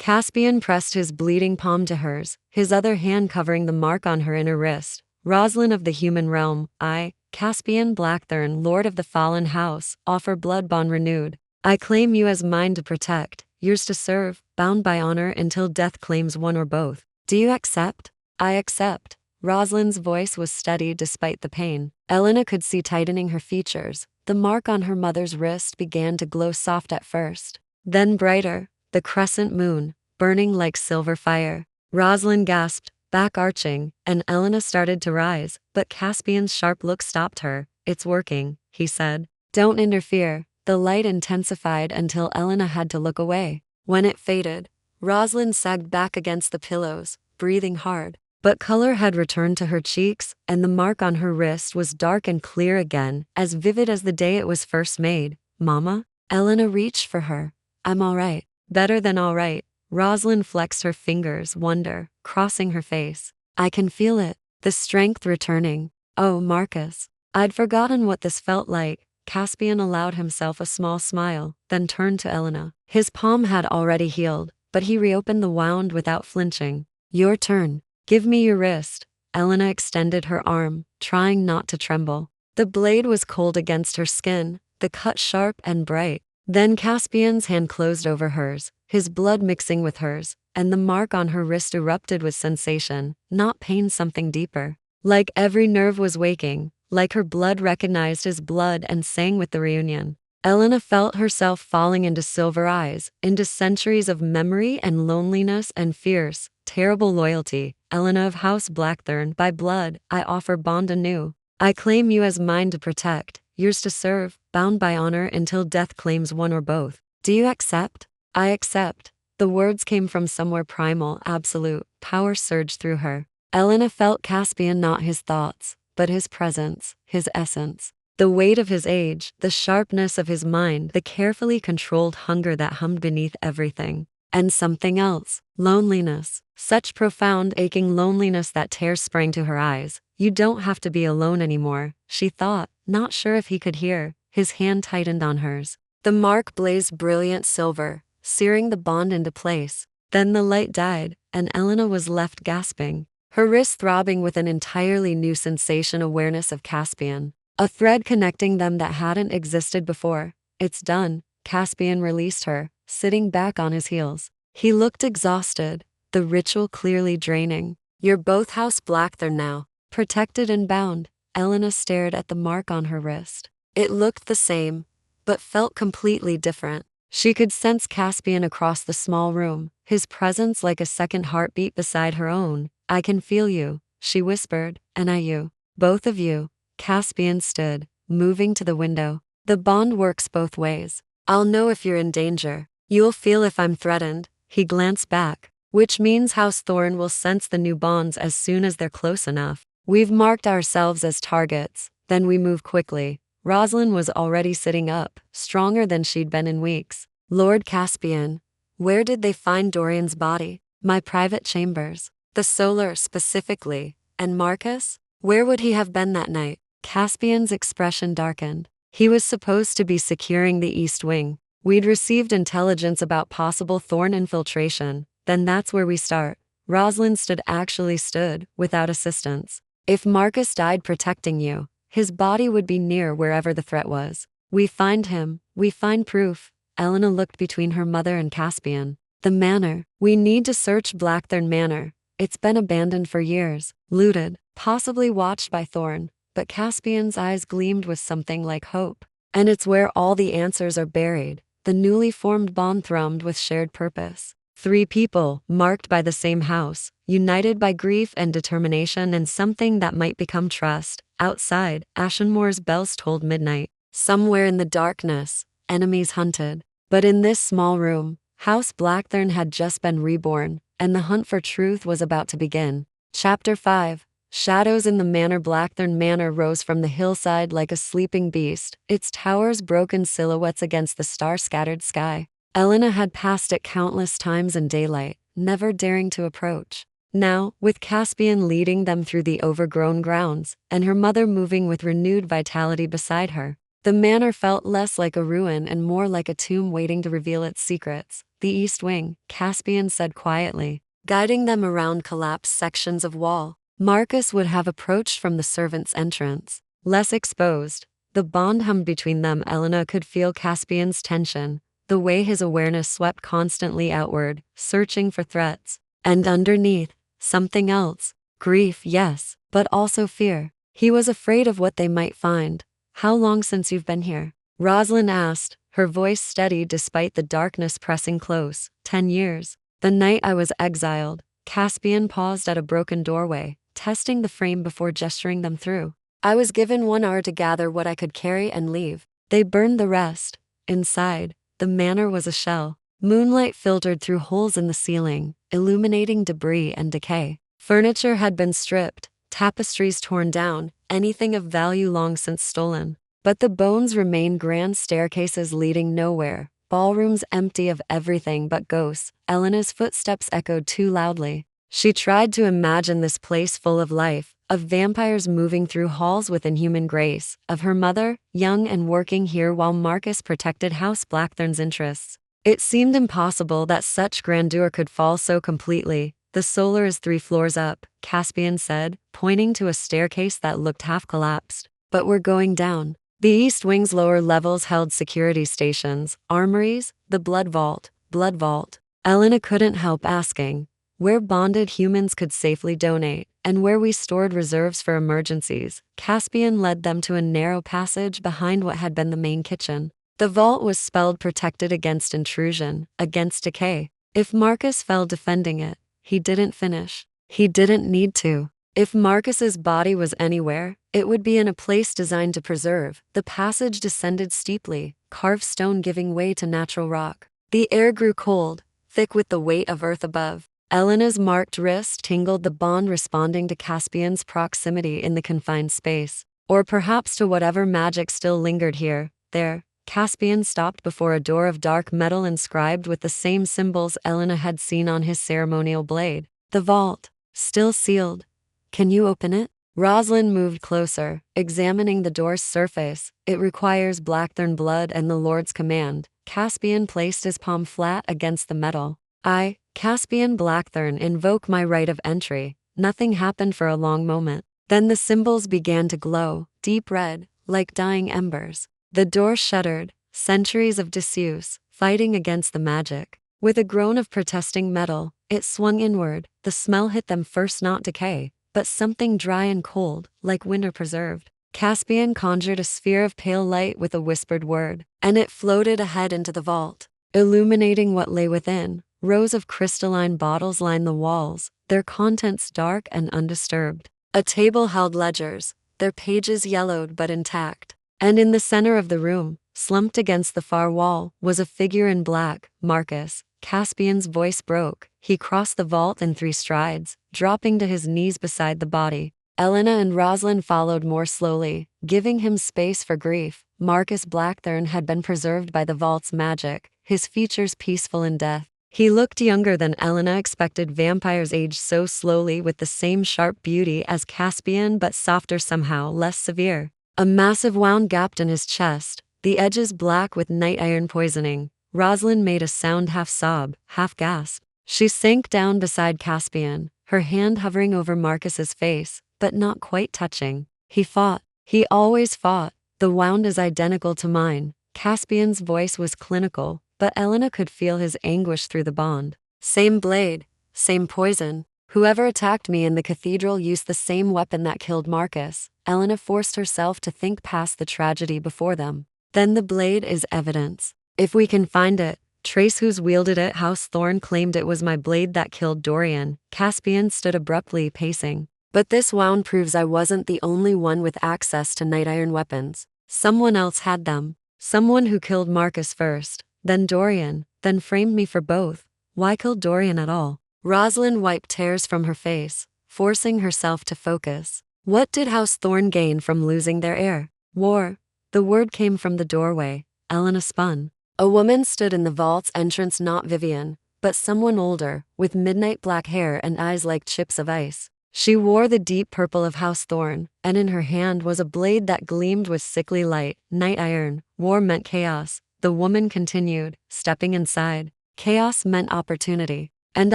Caspian pressed his bleeding palm to hers, his other hand covering the mark on her inner wrist. Rosalind of the human realm, I, Caspian Blackthorn, Lord of the Fallen House, offer blood bond renewed. I claim you as mine to protect, yours to serve, bound by honor until death claims one or both. Do you accept? I accept. Rosalind's voice was steady despite the pain. Elena could see tightening her features. The mark on her mother's wrist began to glow soft at first, then brighter, the crescent moon, burning like silver fire. Rosalind gasped, back arching, and Elena started to rise, but Caspian's sharp look stopped her. It's working, he said. Don't interfere. The light intensified until Elena had to look away. When it faded, Rosalind sagged back against the pillows, breathing hard. But color had returned to her cheeks, and the mark on her wrist was dark and clear again, as vivid as the day it was first made. Mama? Elena reached for her. I'm all right. Better than all right. Rosalind flexed her fingers, wonder, crossing her face. I can feel it. The strength returning. Oh, Marcus. I'd forgotten what this felt like. Caspian allowed himself a small smile, then turned to Elena. His palm had already healed, but he reopened the wound without flinching. Your turn. Give me your wrist. Elena extended her arm, trying not to tremble. The blade was cold against her skin, the cut sharp and bright. Then Caspian's hand closed over hers, his blood mixing with hers, and the mark on her wrist erupted with sensation, not pain, something deeper. Like every nerve was waking, like her blood recognized his blood and sang with the reunion. Elena felt herself falling into silver eyes, into centuries of memory and loneliness and fierce, terrible loyalty. Elena of House Blackthorn, by blood, I offer bond anew. I claim you as mine to protect, yours to serve, bound by honor until death claims one or both. Do you accept? I accept. The words came from somewhere primal, absolute. Power surged through her. Elena felt Caspian, not his thoughts, but his presence, his essence. The weight of his age, the sharpness of his mind, the carefully controlled hunger that hummed beneath everything. And something else, loneliness. Such profound, aching loneliness that tears sprang to her eyes. You don't have to be alone anymore, she thought, not sure if he could hear. His hand tightened on hers. The mark blazed brilliant silver, searing the bond into place. Then the light died, and Elena was left gasping, her wrist throbbing with an entirely new sensation, awareness of Caspian. A thread connecting them that hadn't existed before. It's done. Caspian released her, sitting back on his heels. He looked exhausted, the ritual clearly draining. You're both House Blackthorn now, protected and bound. Elena stared at the mark on her wrist. It looked the same, but felt completely different. She could sense Caspian across the small room, his presence like a second heartbeat beside her own. I can feel you, she whispered, and I you. Both of you. Caspian stood, moving to the window. The bond works both ways. I'll know if you're in danger. You'll feel if I'm threatened. He glanced back, which means House Thorn will sense the new bonds as soon as they're close enough. We've marked ourselves as targets, then we move quickly. Rosalind was already sitting up, stronger than she'd been in weeks. Lord Caspian, where did they find Dorian's body? My private chambers. The Solar specifically. And Marcus? Where would he have been that night? Caspian's expression darkened. He was supposed to be securing the East Wing. We'd received intelligence about possible Thorn infiltration. Then that's where we start. Rosalind stood, without assistance. If Marcus died protecting you, his body would be near wherever the threat was. We find him, we find proof. Elena looked between her mother and Caspian. The manor. We need to search Blackthorn Manor. It's been abandoned for years, looted, possibly watched by Thorn, but Caspian's eyes gleamed with something like hope. And it's where all the answers are buried. The newly formed bond thrummed with shared purpose. 3 people, marked by the same house, united by grief and determination and something that might become trust. Outside, Ashenmoor's bells tolled midnight. Somewhere in the darkness, enemies hunted. But in this small room, House Blackthorn had just been reborn, and the hunt for truth was about to begin. Chapter 5. Shadows in the manor. Blackthorn Manor rose from the hillside like a sleeping beast, its towers broken silhouettes against the star-scattered sky. Elena had passed it countless times in daylight, never daring to approach. Now, with Caspian leading them through the overgrown grounds, and her mother moving with renewed vitality beside her, the manor felt less like a ruin and more like a tomb waiting to reveal its secrets. The east wing, Caspian said quietly, guiding them around collapsed sections of wall. Marcus would have approached from the servants' entrance, less exposed. The bond hummed between them. Elena could feel Caspian's tension, the way his awareness swept constantly outward, searching for threats. And underneath, something else. Grief, yes, but also fear. He was afraid of what they might find. How long since you've been here? Rosalind asked, her voice steady despite the darkness pressing close. 10 years. The night I was exiled. Caspian paused at a broken doorway, testing the frame before gesturing them through. I was given 1 hour to gather what I could carry and leave. They burned the rest. Inside, the manor was a shell. Moonlight filtered through holes in the ceiling, illuminating debris and decay. Furniture had been stripped, tapestries torn down, anything of value long since stolen. But the bones remained. Grand staircases leading nowhere, ballrooms empty of everything but ghosts. Elena's footsteps echoed too loudly. She tried to imagine this place full of life, of vampires moving through halls with inhuman grace, of her mother, young and working here while Marcus protected House Blackthorn's interests. It seemed impossible that such grandeur could fall so completely. The solar is 3 floors up, Caspian said, pointing to a staircase that looked half collapsed. But we're going down. The east wing's lower levels held security stations, armories, the blood vault. Blood vault. Elena couldn't help asking, where bonded humans could safely donate, and where we stored reserves for emergencies. Caspian led them to a narrow passage behind what had been the main kitchen. The vault was spelled protected against intrusion, against decay. If Marcus fell defending it, he didn't finish. He didn't need to. If Marcus's body was anywhere, it would be in a place designed to preserve. The passage descended steeply, carved stone giving way to natural rock. The air grew cold, thick with the weight of earth above. Elena's marked wrist tingled, the bond responding to Caspian's proximity in the confined space. Or perhaps to whatever magic still lingered here. There, Caspian stopped before a door of dark metal inscribed with the same symbols Elena had seen on his ceremonial blade. The vault, still sealed. Can you open it? Rosalind moved closer, examining the door's surface. It requires Blackthorn blood and the Lord's command. Caspian placed his palm flat against the metal. I, Caspian Blackthorn, invoke my right of entry. Nothing happened for a long moment. Then the symbols began to glow, deep red, like dying embers. The door shuddered, centuries of disuse, fighting against the magic. With a groan of protesting metal, it swung inward. The smell hit them first, not decay, but something dry and cold, like winter preserved. Caspian conjured a sphere of pale light with a whispered word, and it floated ahead into the vault, illuminating what lay within. Rows of crystalline bottles lined the walls, their contents dark and undisturbed. A table held ledgers, their pages yellowed but intact. And in the center of the room, slumped against the far wall, was a figure in black. Marcus. Caspian's voice broke. He crossed the vault in 3 strides, dropping to his knees beside the body. Elena and Rosalind followed more slowly, giving him space for grief. Marcus Blackthorn had been preserved by the vault's magic, his features peaceful in death. He looked younger than Elena expected. Vampires age so slowly with the same sharp beauty as Caspian, but softer somehow, less severe. A massive wound gaped in his chest, the edges black with night iron poisoning. Rosalind made a sound, half sob, half gasp. She sank down beside Caspian, her hand hovering over Marcus's face, but not quite touching. He fought. He always fought. The wound is identical to mine. Caspian's voice was clinical, but Elena could feel his anguish through the bond. Same blade, same poison. Whoever attacked me in the cathedral used the same weapon that killed Marcus. Elena forced herself to think past the tragedy before them. Then the blade is evidence. If we can find it, trace who's wielded it. House Thorn claimed it was my blade that killed Dorian. Caspian stood abruptly, pacing. But this wound proves I wasn't the only one with access to Knight Iron weapons. Someone else had them. Someone who killed Marcus first, then Dorian, then framed me for both. Why kill Dorian at all? Rosalind wiped tears from her face, forcing herself to focus. What did House Thorn gain from losing their heir? War. The word came from the doorway. Elena spun. A woman stood in the vault's entrance, not Vivian, but someone older, with midnight black hair and eyes like chips of ice. She wore the deep purple of House Thorn, and in her hand was a blade that gleamed with sickly light. Knight Iron. War meant chaos. The woman continued, stepping inside. Chaos meant opportunity. And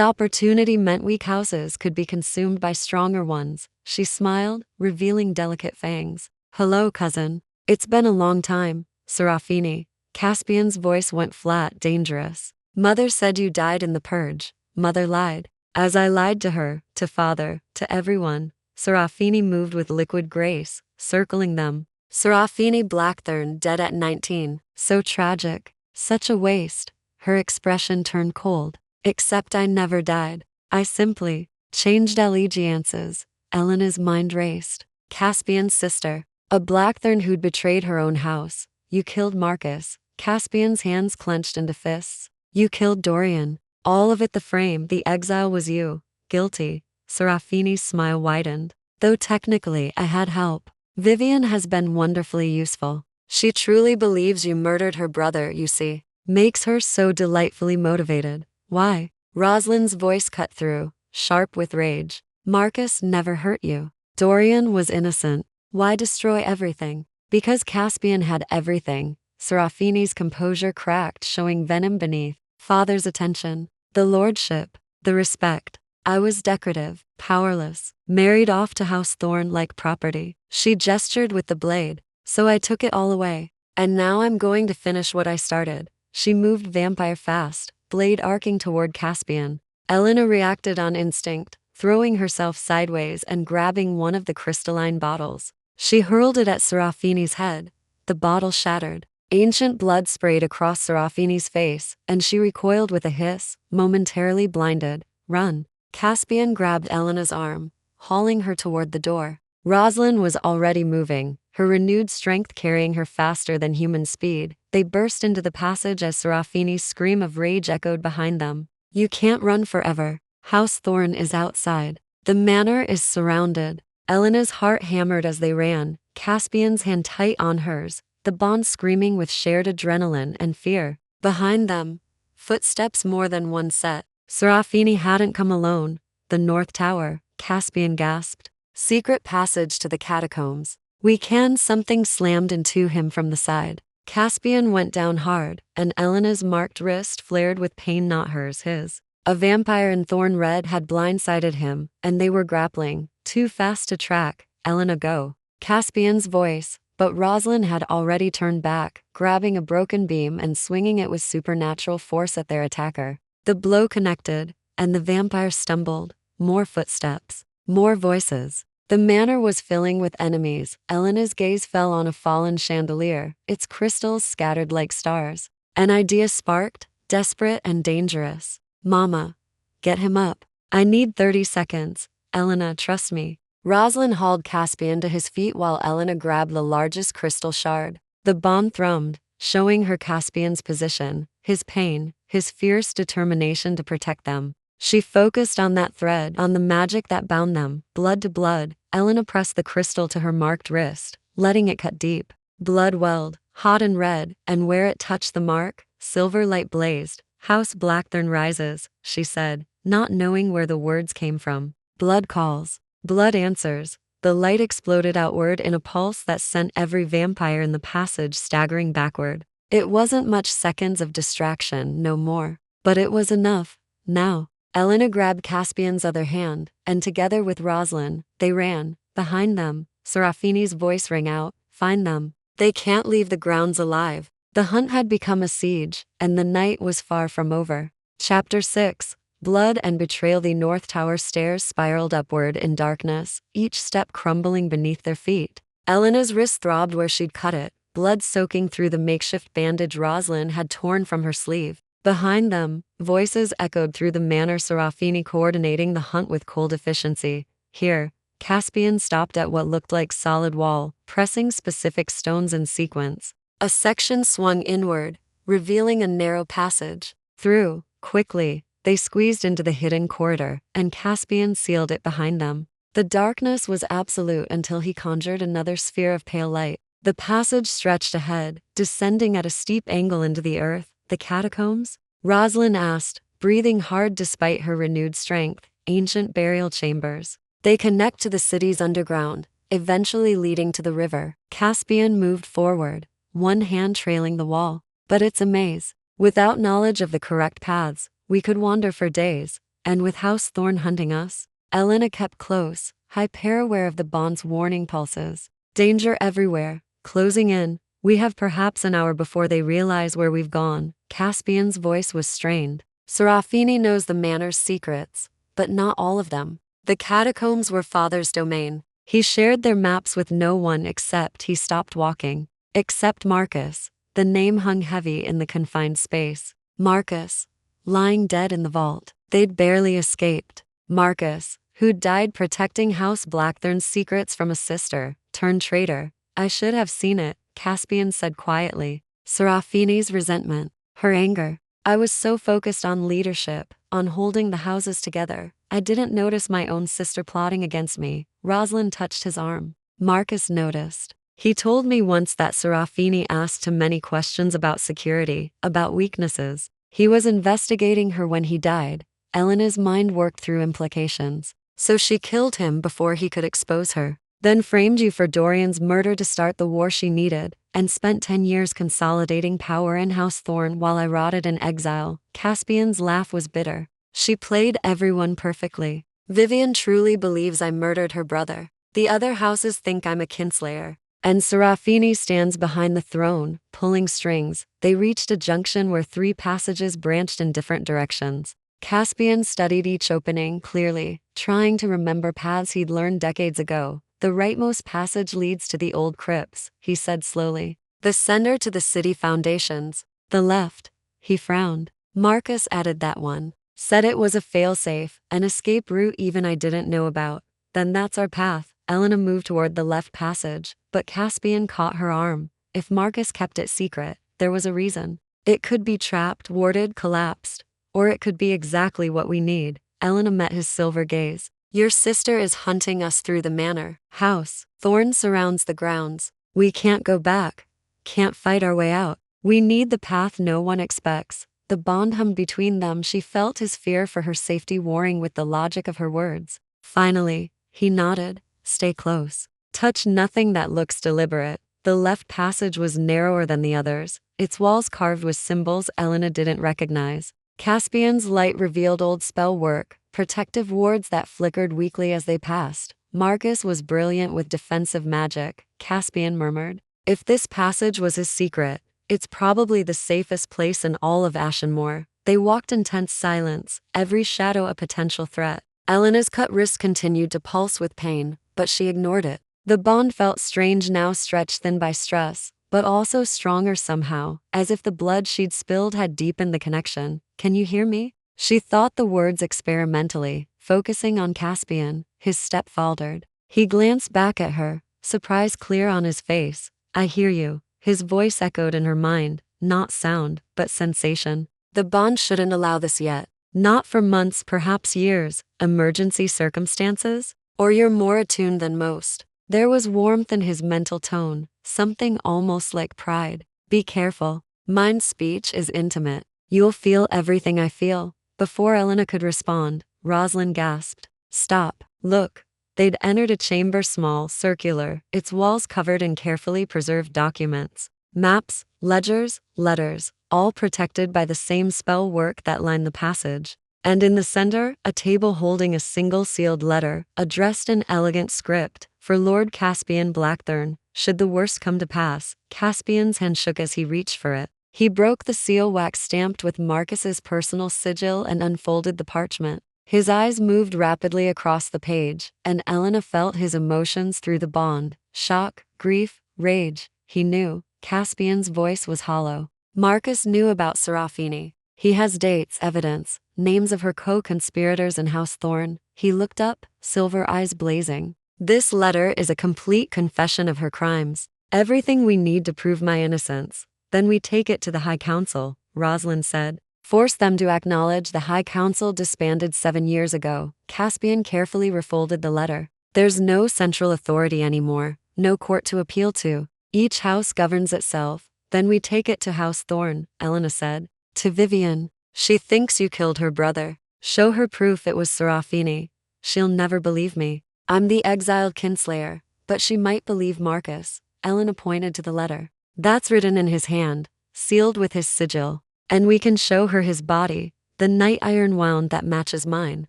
opportunity meant weak houses could be consumed by stronger ones. She smiled, revealing delicate fangs. Hello, cousin. It's been a long time, Serafini. Caspian's voice went flat, dangerous. Mother said you died in the purge. Mother lied. As I lied to her, to father, to everyone. Serafini moved with liquid grace, circling them. Serafini Blackthorn dead at 19. So tragic. Such a waste. Her expression turned cold. Except I never died. I simply changed allegiances. Elena's mind raced. Caspian's sister. A Blackthorn who'd betrayed her own house. You killed Marcus. Caspian's hands clenched into fists. You killed Dorian. All of it, the frame, the exile was you. Guilty. Serafini's smile widened. Though technically I had help. Vivian has been wonderfully useful. She truly believes you murdered her brother, you see. Makes her so delightfully motivated. Why? Rosalind's voice cut through, sharp with rage. Marcus never hurt you. Dorian was innocent. Why destroy everything? Because Caspian had everything. Serafini's composure cracked, showing venom beneath. Father's attention. The lordship. The respect. I was decorative, powerless, married off to House Thorn like property. She gestured with the blade. So I took it all away. And now I'm going to finish what I started. She moved vampire fast, blade arcing toward Caspian. Elena reacted on instinct, throwing herself sideways and grabbing one of the crystalline bottles. She hurled it at Serafini's head. The bottle shattered. Ancient blood sprayed across Serafini's face, and she recoiled with a hiss, momentarily blinded. Run. Caspian grabbed Elena's arm, hauling her toward the door. Rosalind was already moving, her renewed strength carrying her faster than human speed. They burst into the passage as Serafini's scream of rage echoed behind them. You can't run forever. House Thorn is outside. The manor is surrounded. Elena's heart hammered as they ran, Caspian's hand tight on hers, the bond screaming with shared adrenaline and fear. Behind them, footsteps more than one set. Serafini hadn't come alone. The North Tower, Caspian gasped. Secret passage to the catacombs. We can. Something slammed into him from the side. Caspian went down hard, and Elena's marked wrist flared with pain, not hers, his. A vampire in thorn red had blindsided him, and they were grappling, too fast to track. Elena, go. Caspian's voice, but Rosalind had already turned back, grabbing a broken beam and swinging it with supernatural force at their attacker. The blow connected, and the vampire stumbled. More footsteps. More voices. The manor was filling with enemies. Elena's gaze fell on a fallen chandelier, its crystals scattered like stars. An idea sparked, desperate and dangerous. Mama. Get him up. I need 30 seconds. Elena, trust me. Rosalind hauled Caspian to his feet while Elena grabbed the largest crystal shard. The bomb thrummed, showing her Caspian's position, his pain, his fierce determination to protect them. She focused on that thread, on the magic that bound them, blood to blood. Elena pressed the crystal to her marked wrist, letting it cut deep. Blood welled, hot and red, and where it touched the mark, silver light blazed. House Blackthorn rises, she said, not knowing where the words came from. Blood calls. Blood answers. The light exploded outward in a pulse that sent every vampire in the passage staggering backward. It wasn't much seconds of distraction, no more. But it was enough. Now. Elena grabbed Caspian's other hand, and together with Rosalind, they ran. Behind them, Serafini's voice rang out, find them. They can't leave the grounds alive. The hunt had become a siege, and the night was far from over. Chapter 6. Blood and Betrayal. The North Tower stairs spiraled upward in darkness, each step crumbling beneath their feet. Elena's wrist throbbed where she'd cut it, blood soaking through the makeshift bandage Rosalind had torn from her sleeve. Behind them, voices echoed through the manor, Serafini coordinating the hunt with cold efficiency. Here, Caspian stopped at what looked like solid wall, pressing specific stones in sequence. A section swung inward, revealing a narrow passage. Through, quickly, they squeezed into the hidden corridor, and Caspian sealed it behind them. The darkness was absolute until he conjured another sphere of pale light. The passage stretched ahead, descending at a steep angle into the earth. The catacombs? Rosalind asked, breathing hard despite her renewed strength. Ancient burial chambers. They connect to the city's underground, eventually leading to the river. Caspian moved forward, one hand trailing the wall. But it's a maze. Without knowledge of the correct paths, we could wander for days, and with House Thorn hunting us, Elena kept close, hyper-aware of the bond's warning pulses. Danger everywhere, closing in. We have perhaps an hour before they realize where we've gone. Caspian's voice was strained. Serafini knows the manor's secrets, but not all of them. The catacombs were Father's domain. He shared their maps with no one except he stopped walking. Except Marcus. The name hung heavy in the confined space. Marcus. Lying dead in the vault. They'd barely escaped. Marcus, who'd died protecting House Blackthorn's secrets from a sister, turned traitor. I should have seen it, Caspian said quietly. Serafini's resentment. Her anger. I was so focused on leadership, on holding the houses together, I didn't notice my own sister plotting against me. Rosalind touched his arm. Marcus noticed. He told me once that Serafini asked too many questions about security, about weaknesses. He was investigating her when he died. Elena's mind worked through implications. So she killed him before he could expose her. Then framed you for Dorian's murder to start the war she needed, and spent 10 years consolidating power in House Thorn while I rotted in exile. Caspian's laugh was bitter. She played everyone perfectly. Vivian truly believes I murdered her brother. The other houses think I'm a kinslayer. And Serafini stands behind the throne, pulling strings. They reached a junction where 3 passages branched in different directions. Caspian studied each opening clearly, trying to remember paths he'd learned decades ago. The rightmost passage leads to the old crypts, he said slowly. The center to the city foundations. The left. He frowned. Marcus added that one. Said it was a failsafe, an escape route even I didn't know about. Then that's our path. Elena moved toward the left passage, but Caspian caught her arm. If Marcus kept it secret, there was a reason. It could be trapped, warded, collapsed. Or it could be exactly what we need. Elena met his silver gaze. Your sister is hunting us through the manor. House Thorn surrounds the grounds. We can't go back. Can't fight our way out. We need the path no one expects. The bond hummed between them. She felt his fear for her safety warring with the logic of her words. Finally, he nodded. Stay close. Touch nothing that looks deliberate. The left passage was narrower than the others, its walls carved with symbols Elena didn't recognize. Caspian's light revealed old spell work, protective wards that flickered weakly as they passed. Marcus was brilliant with defensive magic, Caspian murmured. If this passage was his secret, it's probably the safest place in all of Ashenmoor. They walked in tense silence, every shadow a potential threat. Elena's cut wrist continued to pulse with pain, but she ignored it. The bond felt strange now, stretched thin by stress, but also stronger somehow, as if the blood she'd spilled had deepened the connection. Can you hear me? She thought the words experimentally, focusing on Caspian. His step faltered. He glanced back at her, surprise clear on his face. I hear you. His voice echoed in her mind, not sound, but sensation. The bond shouldn't allow this yet. Not for months, perhaps years. Emergency circumstances? Or you're more attuned than most. There was warmth in his mental tone, something almost like pride. Be careful. My speech is intimate. You'll feel everything I feel. Before Elena could respond, Rosalind gasped. Stop. Look. They'd entered a chamber, small, circular, its walls covered in carefully preserved documents. Maps, ledgers, letters, all protected by the same spell work that lined the passage. And in the center, a table holding a single sealed letter, addressed in elegant script, for Lord Caspian Blackthorn. Should the worst come to pass, Caspian's hand shook as he reached for it. He broke the seal wax stamped with Marcus's personal sigil and unfolded the parchment. His eyes moved rapidly across the page, and Elena felt his emotions through the bond. Shock, grief, rage. He knew. Caspian's voice was hollow. Marcus knew about Serafini. He has dates, evidence, names of her co-conspirators in House Thorn. He looked up, silver eyes blazing. This letter is a complete confession of her crimes. Everything we need to prove my innocence. Then we take it to the High Council, Rosalind said. Force them to acknowledge the High Council disbanded 7 years ago. Caspian carefully refolded the letter. There's no central authority anymore, no court to appeal to. Each house governs itself. Then we take it to House Thorn, Elena said. To Vivian. She thinks you killed her brother. Show her proof it was Serafini. She'll never believe me. I'm the exiled kinslayer, but she might believe Marcus. Elena pointed to the letter. That's written in his hand, sealed with his sigil. And we can show her his body, the knight iron wound that matches mine.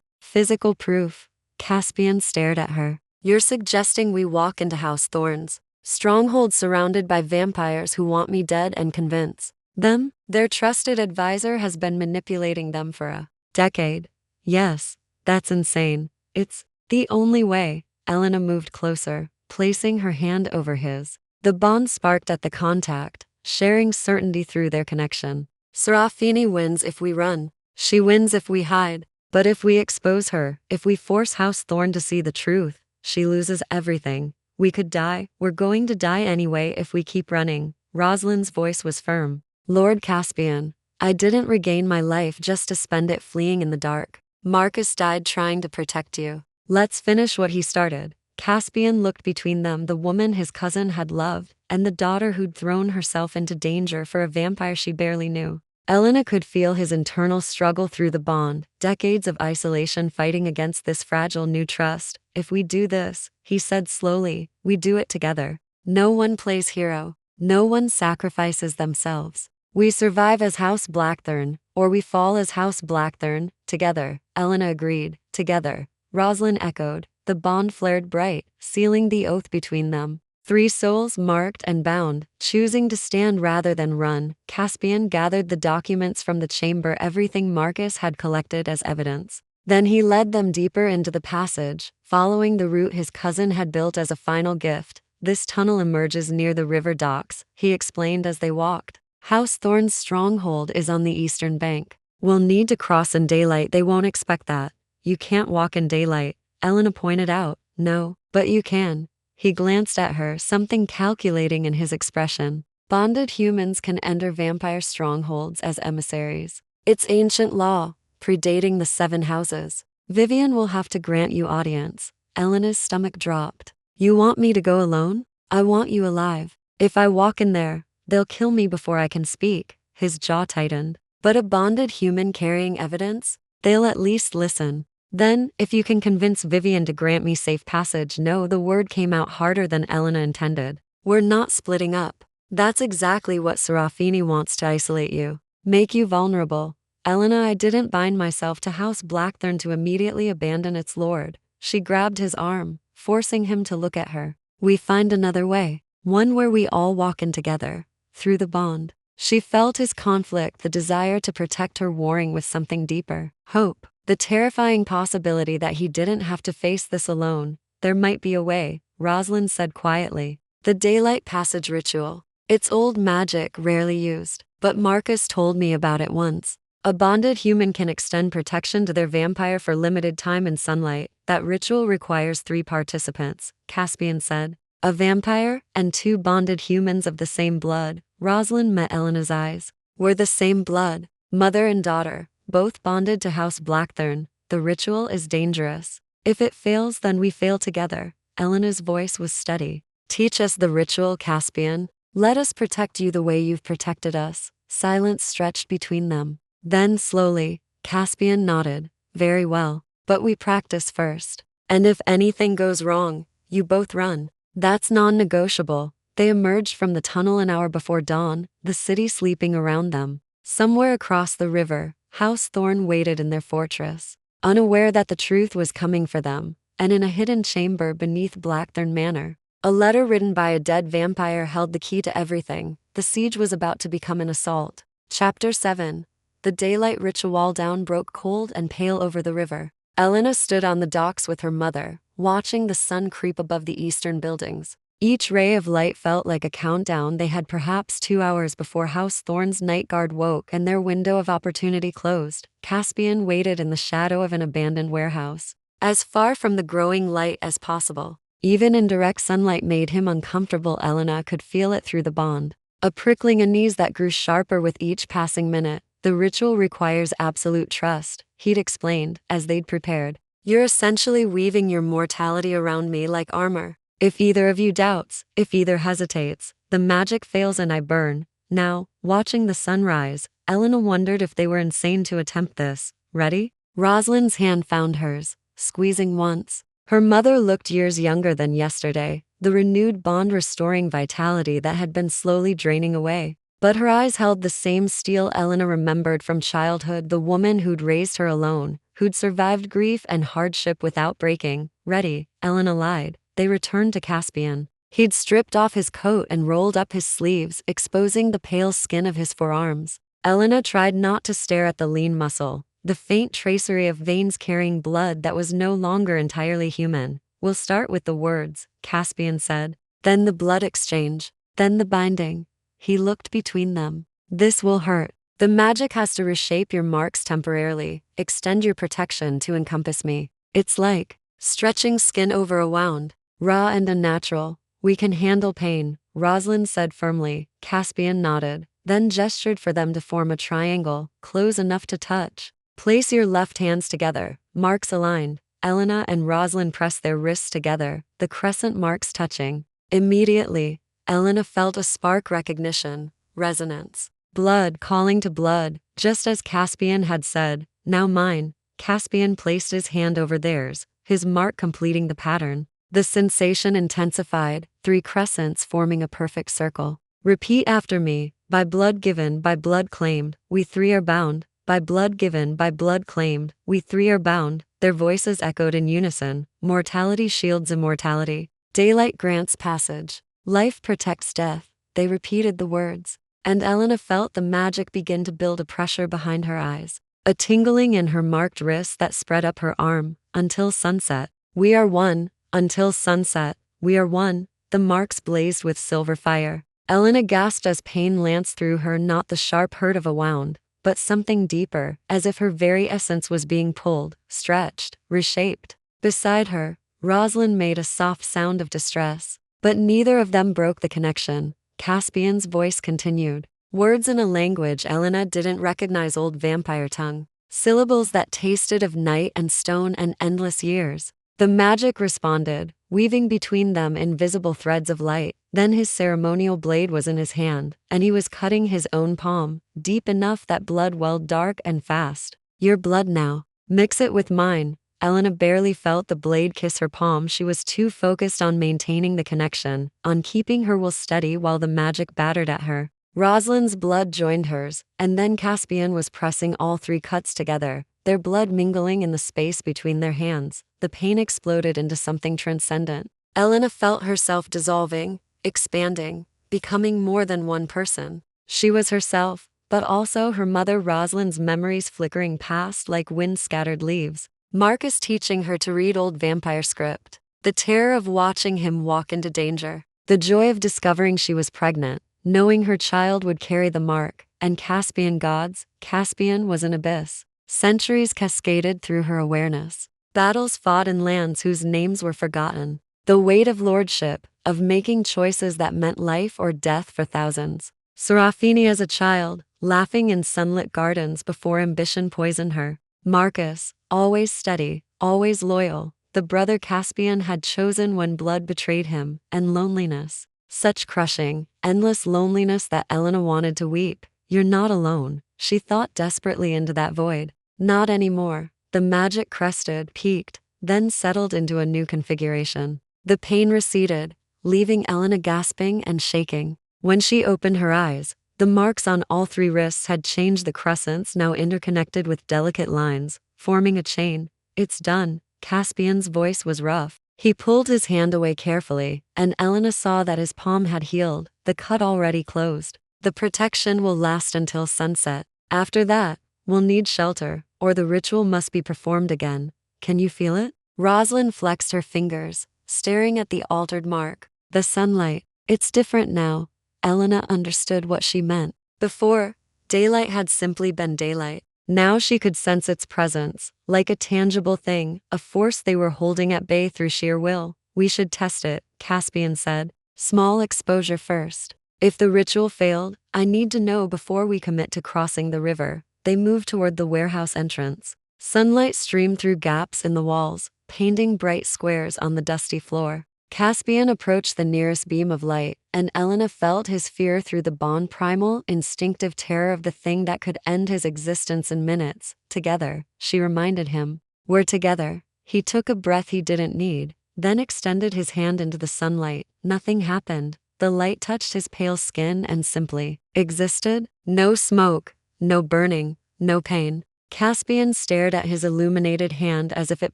Physical proof. Caspian stared at her. You're suggesting we walk into House Thorns, stronghold surrounded by vampires who want me dead and convince them their trusted advisor has been manipulating them for a decade. Yes, that's insane. It's the only way. Elena moved closer, placing her hand over his. The bond sparked at the contact, sharing certainty through their connection. Serafini wins if we run. She wins if we hide. But if we expose her, if we force House Thorn to see the truth, she loses everything. We could die. We're going to die anyway if we keep running. Rosalind's voice was firm. Lord Caspian, I didn't regain my life just to spend it fleeing in the dark. Marcus died trying to protect you. Let's finish what he started. Caspian looked between them, the woman his cousin had loved, and the daughter who'd thrown herself into danger for a vampire she barely knew. Elena could feel his internal struggle through the bond, decades of isolation fighting against this fragile new trust. If we do this, he said slowly, we do it together. No one plays hero. No one sacrifices themselves. We survive as House Blackthorn, or we fall as House Blackthorn, together. Elena agreed, together. Rosalind echoed. The bond flared bright, sealing the oath between them. 3 souls marked and bound, choosing to stand rather than run. Caspian gathered the documents from the chamber, everything Marcus had collected as evidence. Then he led them deeper into the passage, following the route his cousin had built as a final gift. This tunnel emerges near the river docks, he explained as they walked. House Thorn's stronghold is on the eastern bank. We'll need to cross in daylight. They won't expect that. You can't walk in daylight, Elena pointed out. No, but you can. He glanced at her, something calculating in his expression. Bonded humans can enter vampire strongholds as emissaries. It's ancient law, predating the 7 houses. Vivian will have to grant you audience. Elena's stomach dropped. You want me to go alone? I want you alive. If I walk in there, they'll kill me before I can speak. His jaw tightened. But a bonded human carrying evidence? They'll at least listen. Then, if you can convince Vivian to grant me safe passage. No, the word came out harder than Elena intended. We're not splitting up. That's exactly what Serafini wants, to isolate you. Make you vulnerable. Elena, I didn't bind myself to House Blackthorn to immediately abandon its lord. She grabbed his arm, forcing him to look at her. We find another way. One where we all walk in together. Through the bond. She felt his conflict, the desire to protect her warring with something deeper. Hope. The terrifying possibility that he didn't have to face this alone. There might be a way, Rosalind said quietly. The daylight passage ritual. It's old magic, rarely used. But Marcus told me about it once. A bonded human can extend protection to their vampire for limited time in sunlight. That ritual requires 3 participants, Caspian said. A vampire and 2 bonded humans of the same blood. Rosalind met Elena's eyes. We're the same blood, mother and daughter. Both bonded to House Blackthorn. The ritual is dangerous. If it fails, then we fail together. Elena's voice was steady. Teach us the ritual, Caspian. Let us protect you the way you've protected us. Silence stretched between them. Then slowly, Caspian nodded. Very well. But we practice first. And if anything goes wrong, you both run. That's non-negotiable. They emerged from the tunnel an hour before dawn, the city sleeping around them. Somewhere across the river, House Thorn waited in their fortress, unaware that the truth was coming for them, and in a hidden chamber beneath Blackthorn Manor. A letter written by a dead vampire held the key to everything. The siege was about to become an assault. Chapter 7. The daylight ritual down broke cold and pale over the river. Elena stood on the docks with her mother, watching the sun creep above the eastern buildings. Each ray of light felt like a countdown. They had perhaps 2 hours before House Thorne's night guard woke and their window of opportunity closed. Caspian waited in the shadow of an abandoned warehouse, as far from the growing light as possible. Even indirect sunlight made him uncomfortable. Elena could feel it through the bond, a prickling unease that grew sharper with each passing minute. The ritual requires absolute trust, he'd explained, as they'd prepared. You're essentially weaving your mortality around me like armor. If either of you doubts, if either hesitates, the magic fails and I burn. Now, watching the sunrise, Elena wondered if they were insane to attempt this. Ready? Rosalind's hand found hers, squeezing once. Her mother looked years younger than yesterday, the renewed bond restoring vitality that had been slowly draining away. But her eyes held the same steel Elena remembered from childhood, the woman who'd raised her alone, who'd survived grief and hardship without breaking. Ready, Elena lied. They returned to Caspian. He'd stripped off his coat and rolled up his sleeves, exposing the pale skin of his forearms. Elena tried not to stare at the lean muscle, the faint tracery of veins carrying blood that was no longer entirely human. We'll start with the words, Caspian said. Then the blood exchange. Then the binding. He looked between them. This will hurt. The magic has to reshape your marks temporarily, extend your protection to encompass me. It's like stretching skin over a wound. Raw and unnatural. We can handle pain, Rosalind said firmly. Caspian nodded, then gestured for them to form a triangle, close enough to touch. Place your left hands together, marks aligned. Elena and Rosalind pressed their wrists together, the crescent marks touching. Immediately, Elena felt a spark recognition, resonance. Blood calling to blood, just as Caspian had said. Now mine. Caspian placed his hand over theirs, his mark completing the pattern. The sensation intensified, 3 crescents forming a perfect circle. Repeat after me. By blood given, by blood claimed, we 3 are bound. By blood given, by blood claimed, we 3 are bound. Their voices echoed in unison. Mortality shields immortality. Daylight grants passage. Life protects death. They repeated the words. And Elena felt the magic begin to build a pressure behind her eyes. A tingling in her marked wrist that spread up her arm. Until sunset. We are one. Until sunset, we are one. The marks blazed with silver fire. Elena gasped as pain lanced through her, not the sharp hurt of a wound, but something deeper, as if her very essence was being pulled, stretched, reshaped. Beside her, Rosalind made a soft sound of distress, but neither of them broke the connection. Caspian's voice continued. Words in a language Elena didn't recognize, old vampire tongue. Syllables that tasted of night and stone and endless years. The magic responded, weaving between them invisible threads of light. Then his ceremonial blade was in his hand, and he was cutting his own palm, deep enough that blood welled dark and fast. Your blood now. Mix it with mine. Elena barely felt the blade kiss her palm. She was too focused on maintaining the connection, on keeping her will steady while the magic battered at her. Rosalind's blood joined hers, and then Caspian was pressing all 3 cuts together, their blood mingling in the space between their hands. The pain exploded into something transcendent. Elena felt herself dissolving, expanding, becoming more than one person. She was herself, but also her mother. Rosalind's memories flickering past like wind-scattered leaves. Marcus teaching her to read old vampire script. The terror of watching him walk into danger. The joy of discovering she was pregnant, knowing her child would carry the mark. And Caspian gods. Caspian was an abyss. Centuries cascaded through her awareness. Battles fought in lands whose names were forgotten. The weight of lordship, of making choices that meant life or death for thousands. Serafini as a child, laughing in sunlit gardens before ambition poisoned her. Marcus, always steady, always loyal, the brother Caspian had chosen when blood betrayed him, and loneliness. Such crushing, endless loneliness that Elena wanted to weep. You're not alone, she thought desperately into that void. Not anymore. The magic crested, peaked, then settled into a new configuration. The pain receded, leaving Elena gasping and shaking. When she opened her eyes, the marks on all 3 wrists had changed, the crescents now interconnected with delicate lines, forming a chain. It's done. Caspian's voice was rough, He pulled his hand away carefully, and Elena saw that his palm had healed, the cut already closed. The protection will last until sunset. After that, we'll need shelter, or the ritual must be performed again. Can you feel it? Rosalind flexed her fingers, staring at the altered mark. The sunlight. It's different now. Elena understood what she meant. Before, daylight had simply been daylight. Now she could sense its presence, like a tangible thing, a force they were holding at bay through sheer will. We should test it, Caspian said. Small exposure first. If the ritual failed, I need to know before we commit to crossing the river. They moved toward the warehouse entrance. Sunlight streamed through gaps in the walls, painting bright squares on the dusty floor. Caspian approached the nearest beam of light, and Elena felt his fear through the bond primal, instinctive terror of the thing that could end his existence in minutes. Together, she reminded him. We're together. He took a breath he didn't need, then extended his hand into the sunlight. Nothing happened. The light touched his pale skin and simply existed. No smoke, no burning, no pain. Caspian stared at his illuminated hand as if it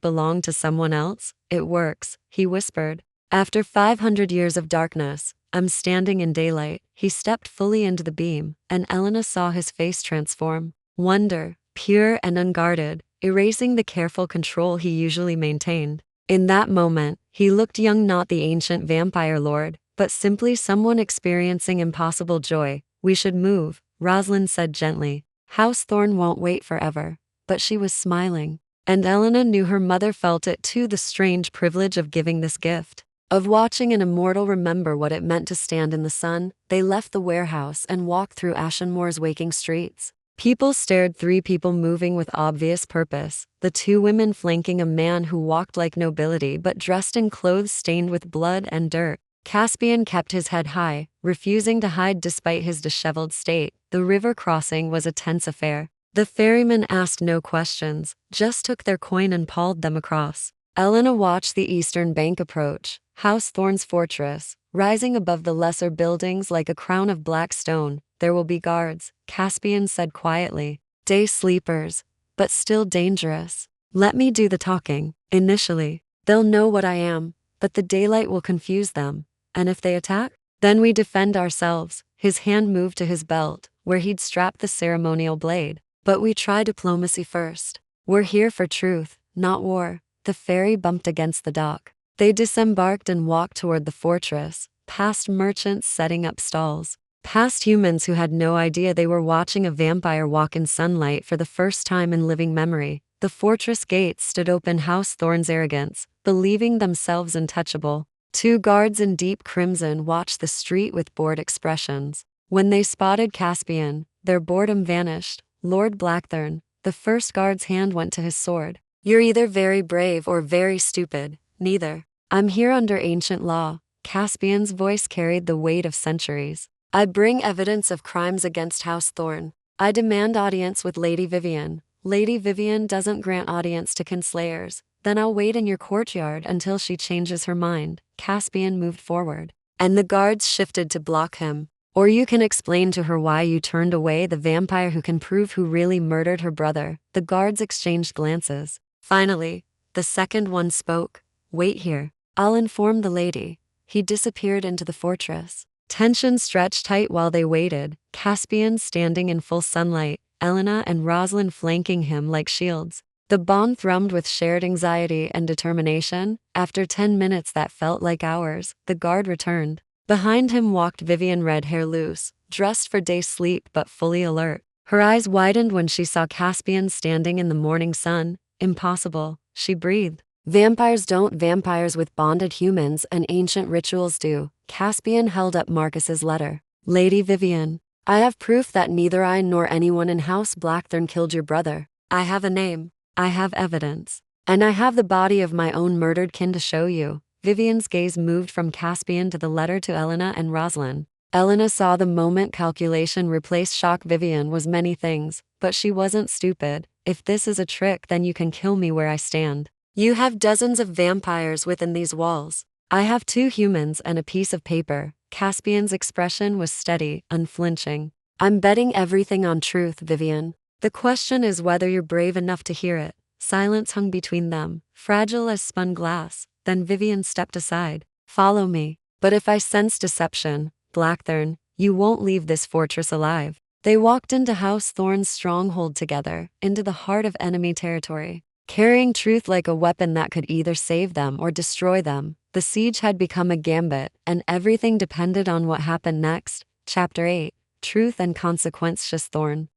belonged to someone else. It works, he whispered. After 500 years of darkness, I'm standing in daylight. He stepped fully into the beam, and Elena saw his face transform. Wonder, pure and unguarded, erasing the careful control he usually maintained. In that moment, he looked young, not the ancient vampire lord, but simply someone experiencing impossible joy. We should move, Rosalind said gently. House Thorn won't wait forever. But she was smiling. And Elena knew her mother felt it too, the strange privilege of giving this gift. Of watching an immortal remember what it meant to stand in the sun. They left the warehouse and walked through Ashenmoor's waking streets. People stared, 3 people moving with obvious purpose, the 2 women flanking a man who walked like nobility but dressed in clothes stained with blood and dirt. Caspian kept his head high, refusing to hide despite his disheveled state. The river crossing was a tense affair. The ferryman asked no questions, just took their coin and pauled them across. Elena watched the eastern bank approach, House Thorn's fortress, rising above the lesser buildings like a crown of black stone. There will be guards, Caspian said quietly. Day sleepers, but still dangerous. Let me do the talking. Initially, they'll know what I am, but the daylight will confuse them. And if they attack? Then we defend ourselves. His hand moved to his belt, where he'd strapped the ceremonial blade. But we try diplomacy first. We're here for truth, not war. The ferry bumped against the dock. They disembarked and walked toward the fortress, past merchants setting up stalls, past humans who had no idea they were watching a vampire walk in sunlight for the first time in living memory. The fortress gates stood open. House Thorn's arrogance, believing themselves untouchable. 2 guards in deep crimson watched the street with bored expressions. When they spotted Caspian, their boredom vanished. Lord Blackthorn, the first guard's hand went to his sword. You're either very brave or very stupid. Neither. I'm here under ancient law. Caspian's voice carried the weight of centuries. I bring evidence of crimes against House Thorn. I demand audience with Lady Vivian. Lady Vivian doesn't grant audience to kinslayers. Then I'll wait in your courtyard until she changes her mind. Caspian moved forward, and the guards shifted to block him. Or you can explain to her why you turned away the vampire who can prove who really murdered her brother. The guards exchanged glances. Finally, the second one spoke. Wait here. I'll inform the lady. He disappeared into the fortress. Tension stretched tight while they waited, Caspian standing in full sunlight, Elena and Rosalind flanking him like shields. The bond thrummed with shared anxiety and determination. After 10 minutes that felt like hours, the guard returned. Behind him walked Vivian, red hair loose, dressed for day sleep but fully alert. Her eyes widened when she saw Caspian standing in the morning sun. Impossible, she breathed. Vampires don't. Vampires with bonded humans and ancient rituals do. Caspian held up Marcus's letter. Lady Vivian, I have proof that neither I nor anyone in House Blackthorn killed your brother. I have a name. I have evidence. And I have the body of my own murdered kin to show you. Vivian's gaze moved from Caspian to the letter to Elena and Rosalind. Elena saw the moment calculation replaced shock. Vivian was many things, but she wasn't stupid. If this is a trick, then you can kill me where I stand. You have dozens of vampires within these walls. I have 2 humans and a piece of paper. Caspian's expression was steady, unflinching. I'm betting everything on truth, Vivian. The question is whether you're brave enough to hear it. Silence hung between them, fragile as spun glass. Then Vivian stepped aside. Follow me. But if I sense deception, Blackthorn, you won't leave this fortress alive. They walked into House Thorn's stronghold together, into the heart of enemy territory. Carrying truth like a weapon that could either save them or destroy them, the siege had become a gambit, and everything depended on what happened next. Chapter 8. Truth and Consequences. Thorn's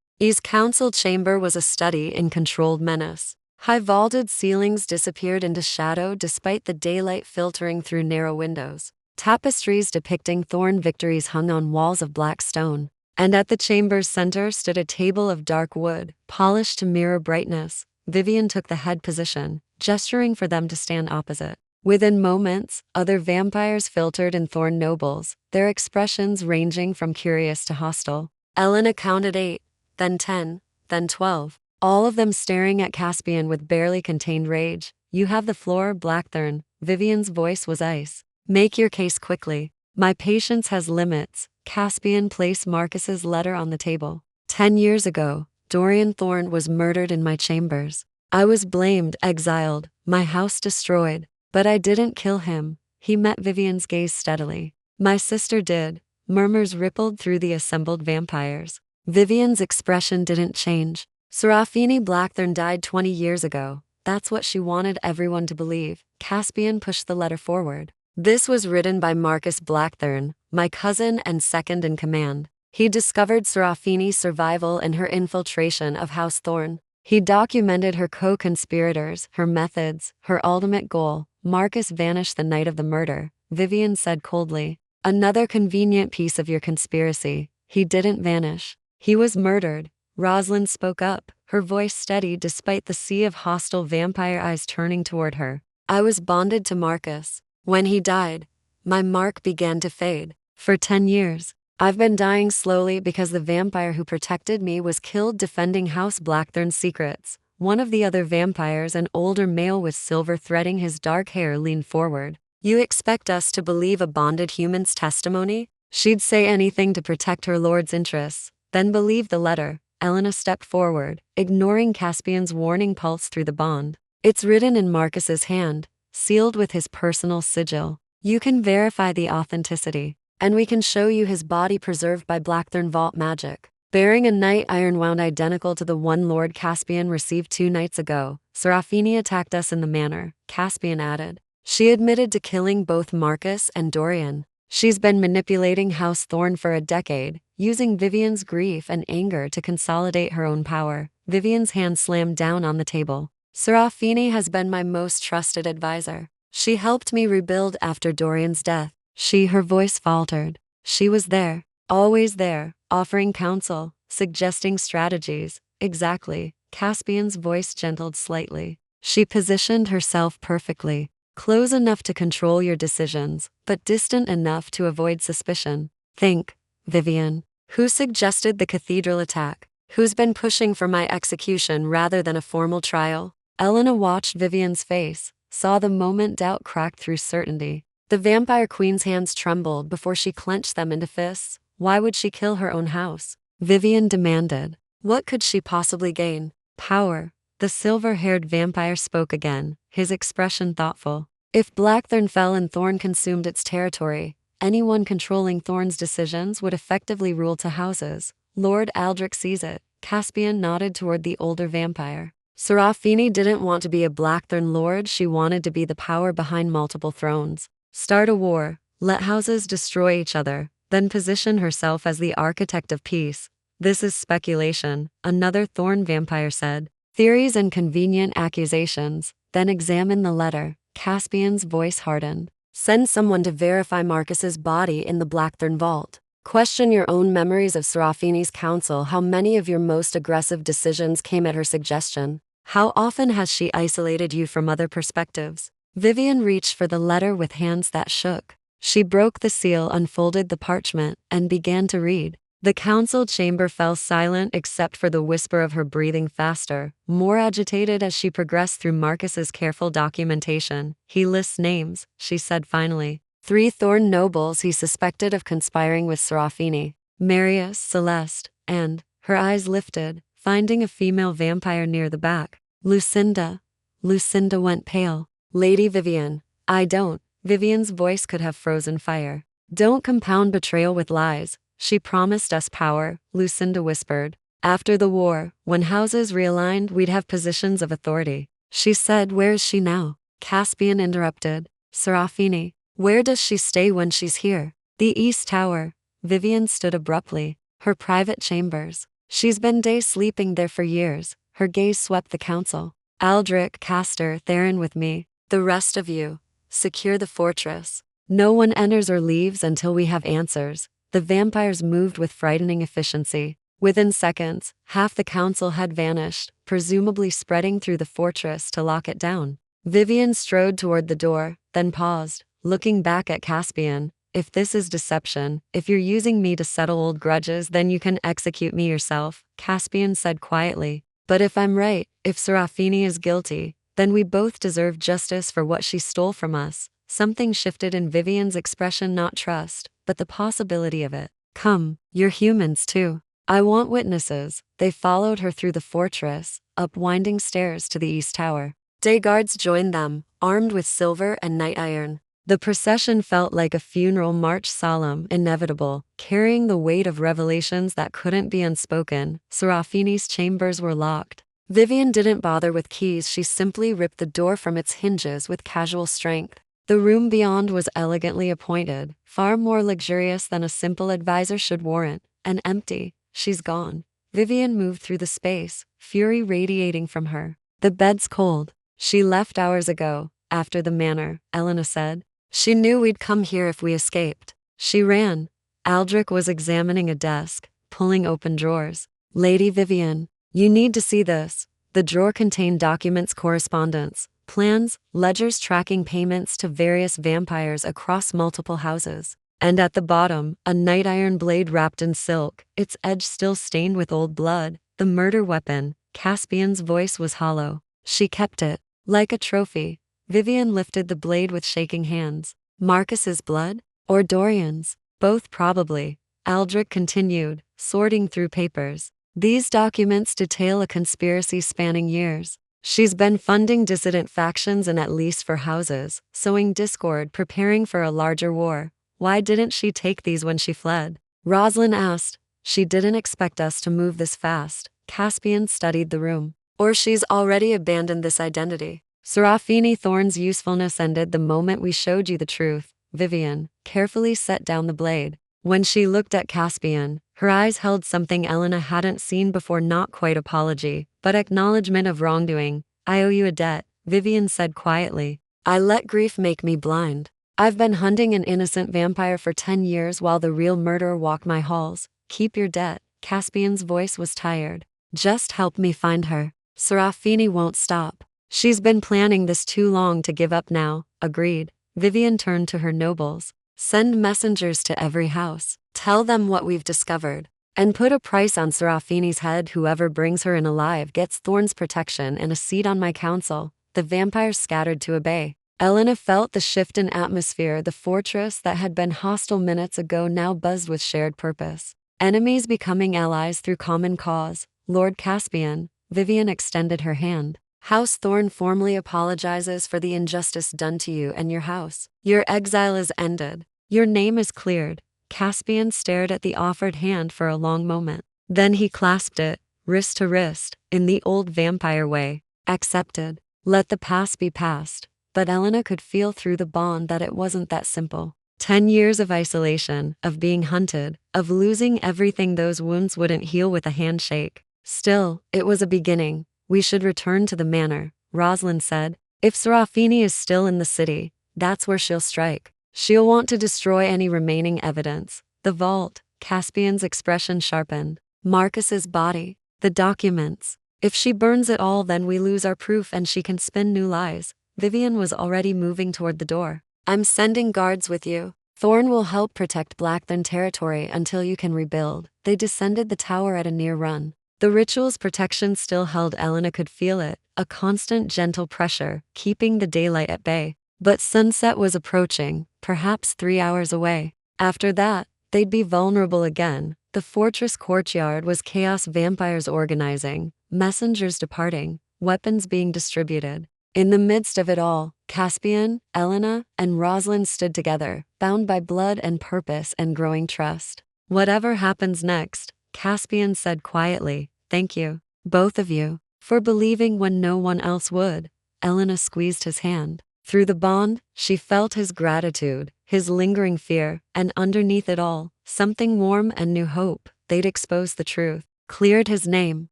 council chamber was a study in controlled menace. High vaulted ceilings disappeared into shadow despite the daylight filtering through narrow windows. Tapestries depicting Thorn victories hung on walls of black stone, and at the chamber's center stood a table of dark wood, polished to mirror brightness. Vivian took the head position, gesturing for them to stand opposite. Within moments, other vampires filtered in Thorn nobles, their expressions ranging from curious to hostile. Elena counted 8, then 10, then 12, all of them staring at Caspian with barely contained rage. You have the floor, Blackthorn. Vivian's voice was ice. Make your case quickly. My patience has limits. Caspian placed Marcus's letter on the table. 10 years ago, Dorian Thorn was murdered in my chambers. I was blamed, exiled, my house destroyed. But I didn't kill him. He met Vivian's gaze steadily. My sister did. Murmurs rippled through the assembled vampires. Vivian's expression didn't change. Serafini Blackthorn died 20 years ago. That's what she wanted everyone to believe. Caspian pushed the letter forward. This was written by Marcus Blackthorn, my cousin and second in command. He discovered Serafini's survival and her infiltration of House Thorn. He documented her co-conspirators, her methods, her ultimate goal. Marcus vanished the night of the murder, Vivian said coldly. Another convenient piece of your conspiracy. He didn't vanish. He was murdered. Rosalind spoke up, her voice steady despite the sea of hostile vampire eyes turning toward her. I was bonded to Marcus. When he died, my mark began to fade. For 10 years, I've been dying slowly because the vampire who protected me was killed defending House Blackthorn's secrets. One of the other vampires, an older male with silver threading his dark hair, leaned forward. You expect us to believe a bonded human's testimony? She'd say anything to protect her lord's interests. Then believe the letter. Elena stepped forward, ignoring Caspian's warning pulse through the bond. It's written in Marcus's hand, sealed with his personal sigil. You can verify the authenticity, and we can show you his body preserved by Blackthorn vault magic, bearing a knight iron wound identical to the one Lord Caspian received 2 nights ago. Serafini attacked us in the manor, Caspian added. She admitted to killing both Marcus and Dorian. She's been manipulating House Thorn for a decade, using Vivian's grief and anger to consolidate her own power. Vivian's hand slammed down on the table. Serafini has been my most trusted advisor. She helped me rebuild after Dorian's death. Her voice faltered. She was there, always there, offering counsel, suggesting strategies. Exactly. Caspian's voice gentled slightly. She positioned herself perfectly. Close enough to control your decisions, but distant enough to avoid suspicion. Think, Vivian. Who suggested the cathedral attack? Who's been pushing for my execution rather than a formal trial? Elena watched Vivian's face, saw the moment doubt cracked through certainty. The vampire queen's hands trembled before she clenched them into fists. Why would she kill her own house? Vivian demanded. What could she possibly gain? Power. The silver-haired vampire spoke again, his expression thoughtful. If Blackthorn fell and Thorn consumed its territory, anyone controlling Thorn's decisions would effectively rule 2 houses. Lord Aldrich sees it. Caspian nodded toward the older vampire. Serafini didn't want to be a Blackthorn lord, she wanted to be the power behind multiple thrones. Start a war, let houses destroy each other, then position herself as the architect of peace. This is speculation, another Thorn vampire said. Theories and convenient accusations, then examine the letter. Caspian's voice hardened. Send someone to verify Marcus's body in the Blackthorn vault. Question your own memories of Serafini's counsel. How many of your most aggressive decisions came at her suggestion? How often has she isolated you from other perspectives? Vivian reached for the letter with hands that shook. She broke the seal, unfolded the parchment, and began to read. The council chamber fell silent except for the whisper of her breathing faster, more agitated as she progressed through Marcus's careful documentation. He lists names, she said finally. 3 Thorn nobles he suspected of conspiring with Serafini. Marius, Celeste, and, her eyes lifted, finding a female vampire near the back. Lucinda. Lucinda went pale. Lady Vivian, I don't. Vivian's voice could have frozen fire. Don't compound betrayal with lies. She promised us power, Lucinda whispered. After the war, when houses realigned, we'd have positions of authority. She said, where is she now? Caspian interrupted. Serafini. Where does she stay when she's here? The East Tower. Vivian stood abruptly. Her private chambers. She's been day sleeping there for years. Her gaze swept the council. Aldrich, Castor, Theron with me. The rest of you. Secure the fortress. No one enters or leaves until we have answers. The vampires moved with frightening efficiency. Within seconds, half the council had vanished, presumably spreading through the fortress to lock it down. Vivian strode toward the door, then paused, looking back at Caspian. If this is deception, if you're using me to settle old grudges, then you can execute me yourself, Caspian said quietly. But if I'm right, if Serafini is guilty, then we both deserve justice for what she stole from us. Something shifted in Vivian's expression, not trust, but the possibility of it. Come, you're humans too. I want witnesses. They followed her through the fortress, up winding stairs to the East Tower. Day guards joined them, armed with silver and knight iron. The procession felt like a funeral march, solemn, inevitable, carrying the weight of revelations that couldn't be unspoken. Serafini's chambers were locked. Vivian didn't bother with keys, she simply ripped the door from its hinges with casual strength. The room beyond was elegantly appointed, far more luxurious than a simple advisor should warrant, and empty. She's gone. Vivian moved through the space, fury radiating from her. The bed's cold. She left hours ago, after the manor, Elena said. She knew we'd come here if we escaped. She ran. Aldrich was examining a desk, pulling open drawers. Lady Vivian, you need to see this. The drawer contained documents, correspondence, plans, ledgers tracking payments to various vampires across multiple houses. And at the bottom, a knight iron blade wrapped in silk, its edge still stained with old blood. The murder weapon. Caspian's voice was hollow. She kept it, like a trophy. Vivian lifted the blade with shaking hands. Marcus's blood? Or Dorian's? Both probably. Aldrich continued, sorting through papers. These documents detail a conspiracy spanning years. She's been funding dissident factions and at least for houses, sowing discord, preparing for a larger war. Why didn't she take these when she fled? Rosalind asked. She didn't expect us to move this fast. Caspian studied the room. Or she's already abandoned this identity. Serafini Thorne's usefulness ended the moment we showed you the truth. Vivian carefully set down the blade. When she looked at Caspian, her eyes held something Elena hadn't seen before, not quite apology, but acknowledgement of wrongdoing. I owe you a debt, Vivian said quietly. I let grief make me blind. I've been hunting an innocent vampire for 10 years while the real murderer walked my halls. Keep your debt. Caspian's voice was tired. Just help me find her. Serafini won't stop. She's been planning this too long to give up now. Agreed. Vivian turned to her nobles. Send messengers to every house. Tell them what we've discovered. And put a price on Serafini's head. Whoever brings her in alive gets Thorne's protection and a seat on my council. The vampires scattered to obey. Elena felt the shift in atmosphere. The fortress that had been hostile minutes ago now buzzed with shared purpose. Enemies becoming allies through common cause. Lord Caspian. Vivian extended her hand. House Thorne formally apologizes for the injustice done to you and your house. Your exile is ended. Your name is cleared. Caspian stared at the offered hand for a long moment. Then he clasped it, wrist to wrist, in the old vampire way. Accepted. Let the past be past. But Elena could feel through the bond that it wasn't that simple. 10 years of isolation, of being hunted, of losing everything. Those wounds wouldn't heal with a handshake. Still, it was a beginning. We should return to the manor, Rosalind said. If Serafini is still in the city, that's where she'll strike. She'll want to destroy any remaining evidence. The vault. Caspian's expression sharpened. Marcus's body. The documents. If she burns it all, then we lose our proof and she can spin new lies. Vivian was already moving toward the door. I'm sending guards with you. Thorne will help protect Blackthorn territory until you can rebuild. They descended the tower at a near run. The ritual's protection still held. Elena could feel it, a constant gentle pressure, keeping the daylight at bay. But sunset was approaching, perhaps 3 hours away. After that, they'd be vulnerable again. The fortress courtyard was chaos, vampires organizing, messengers departing, weapons being distributed. In the midst of it all, Caspian, Elena, and Rosalind stood together, bound by blood and purpose and growing trust. Whatever happens next, Caspian said quietly, thank you, both of you, for believing when no one else would. Elena squeezed his hand. Through the bond, she felt his gratitude, his lingering fear, and underneath it all, something warm and new hope. They'd exposed the truth, cleared his name,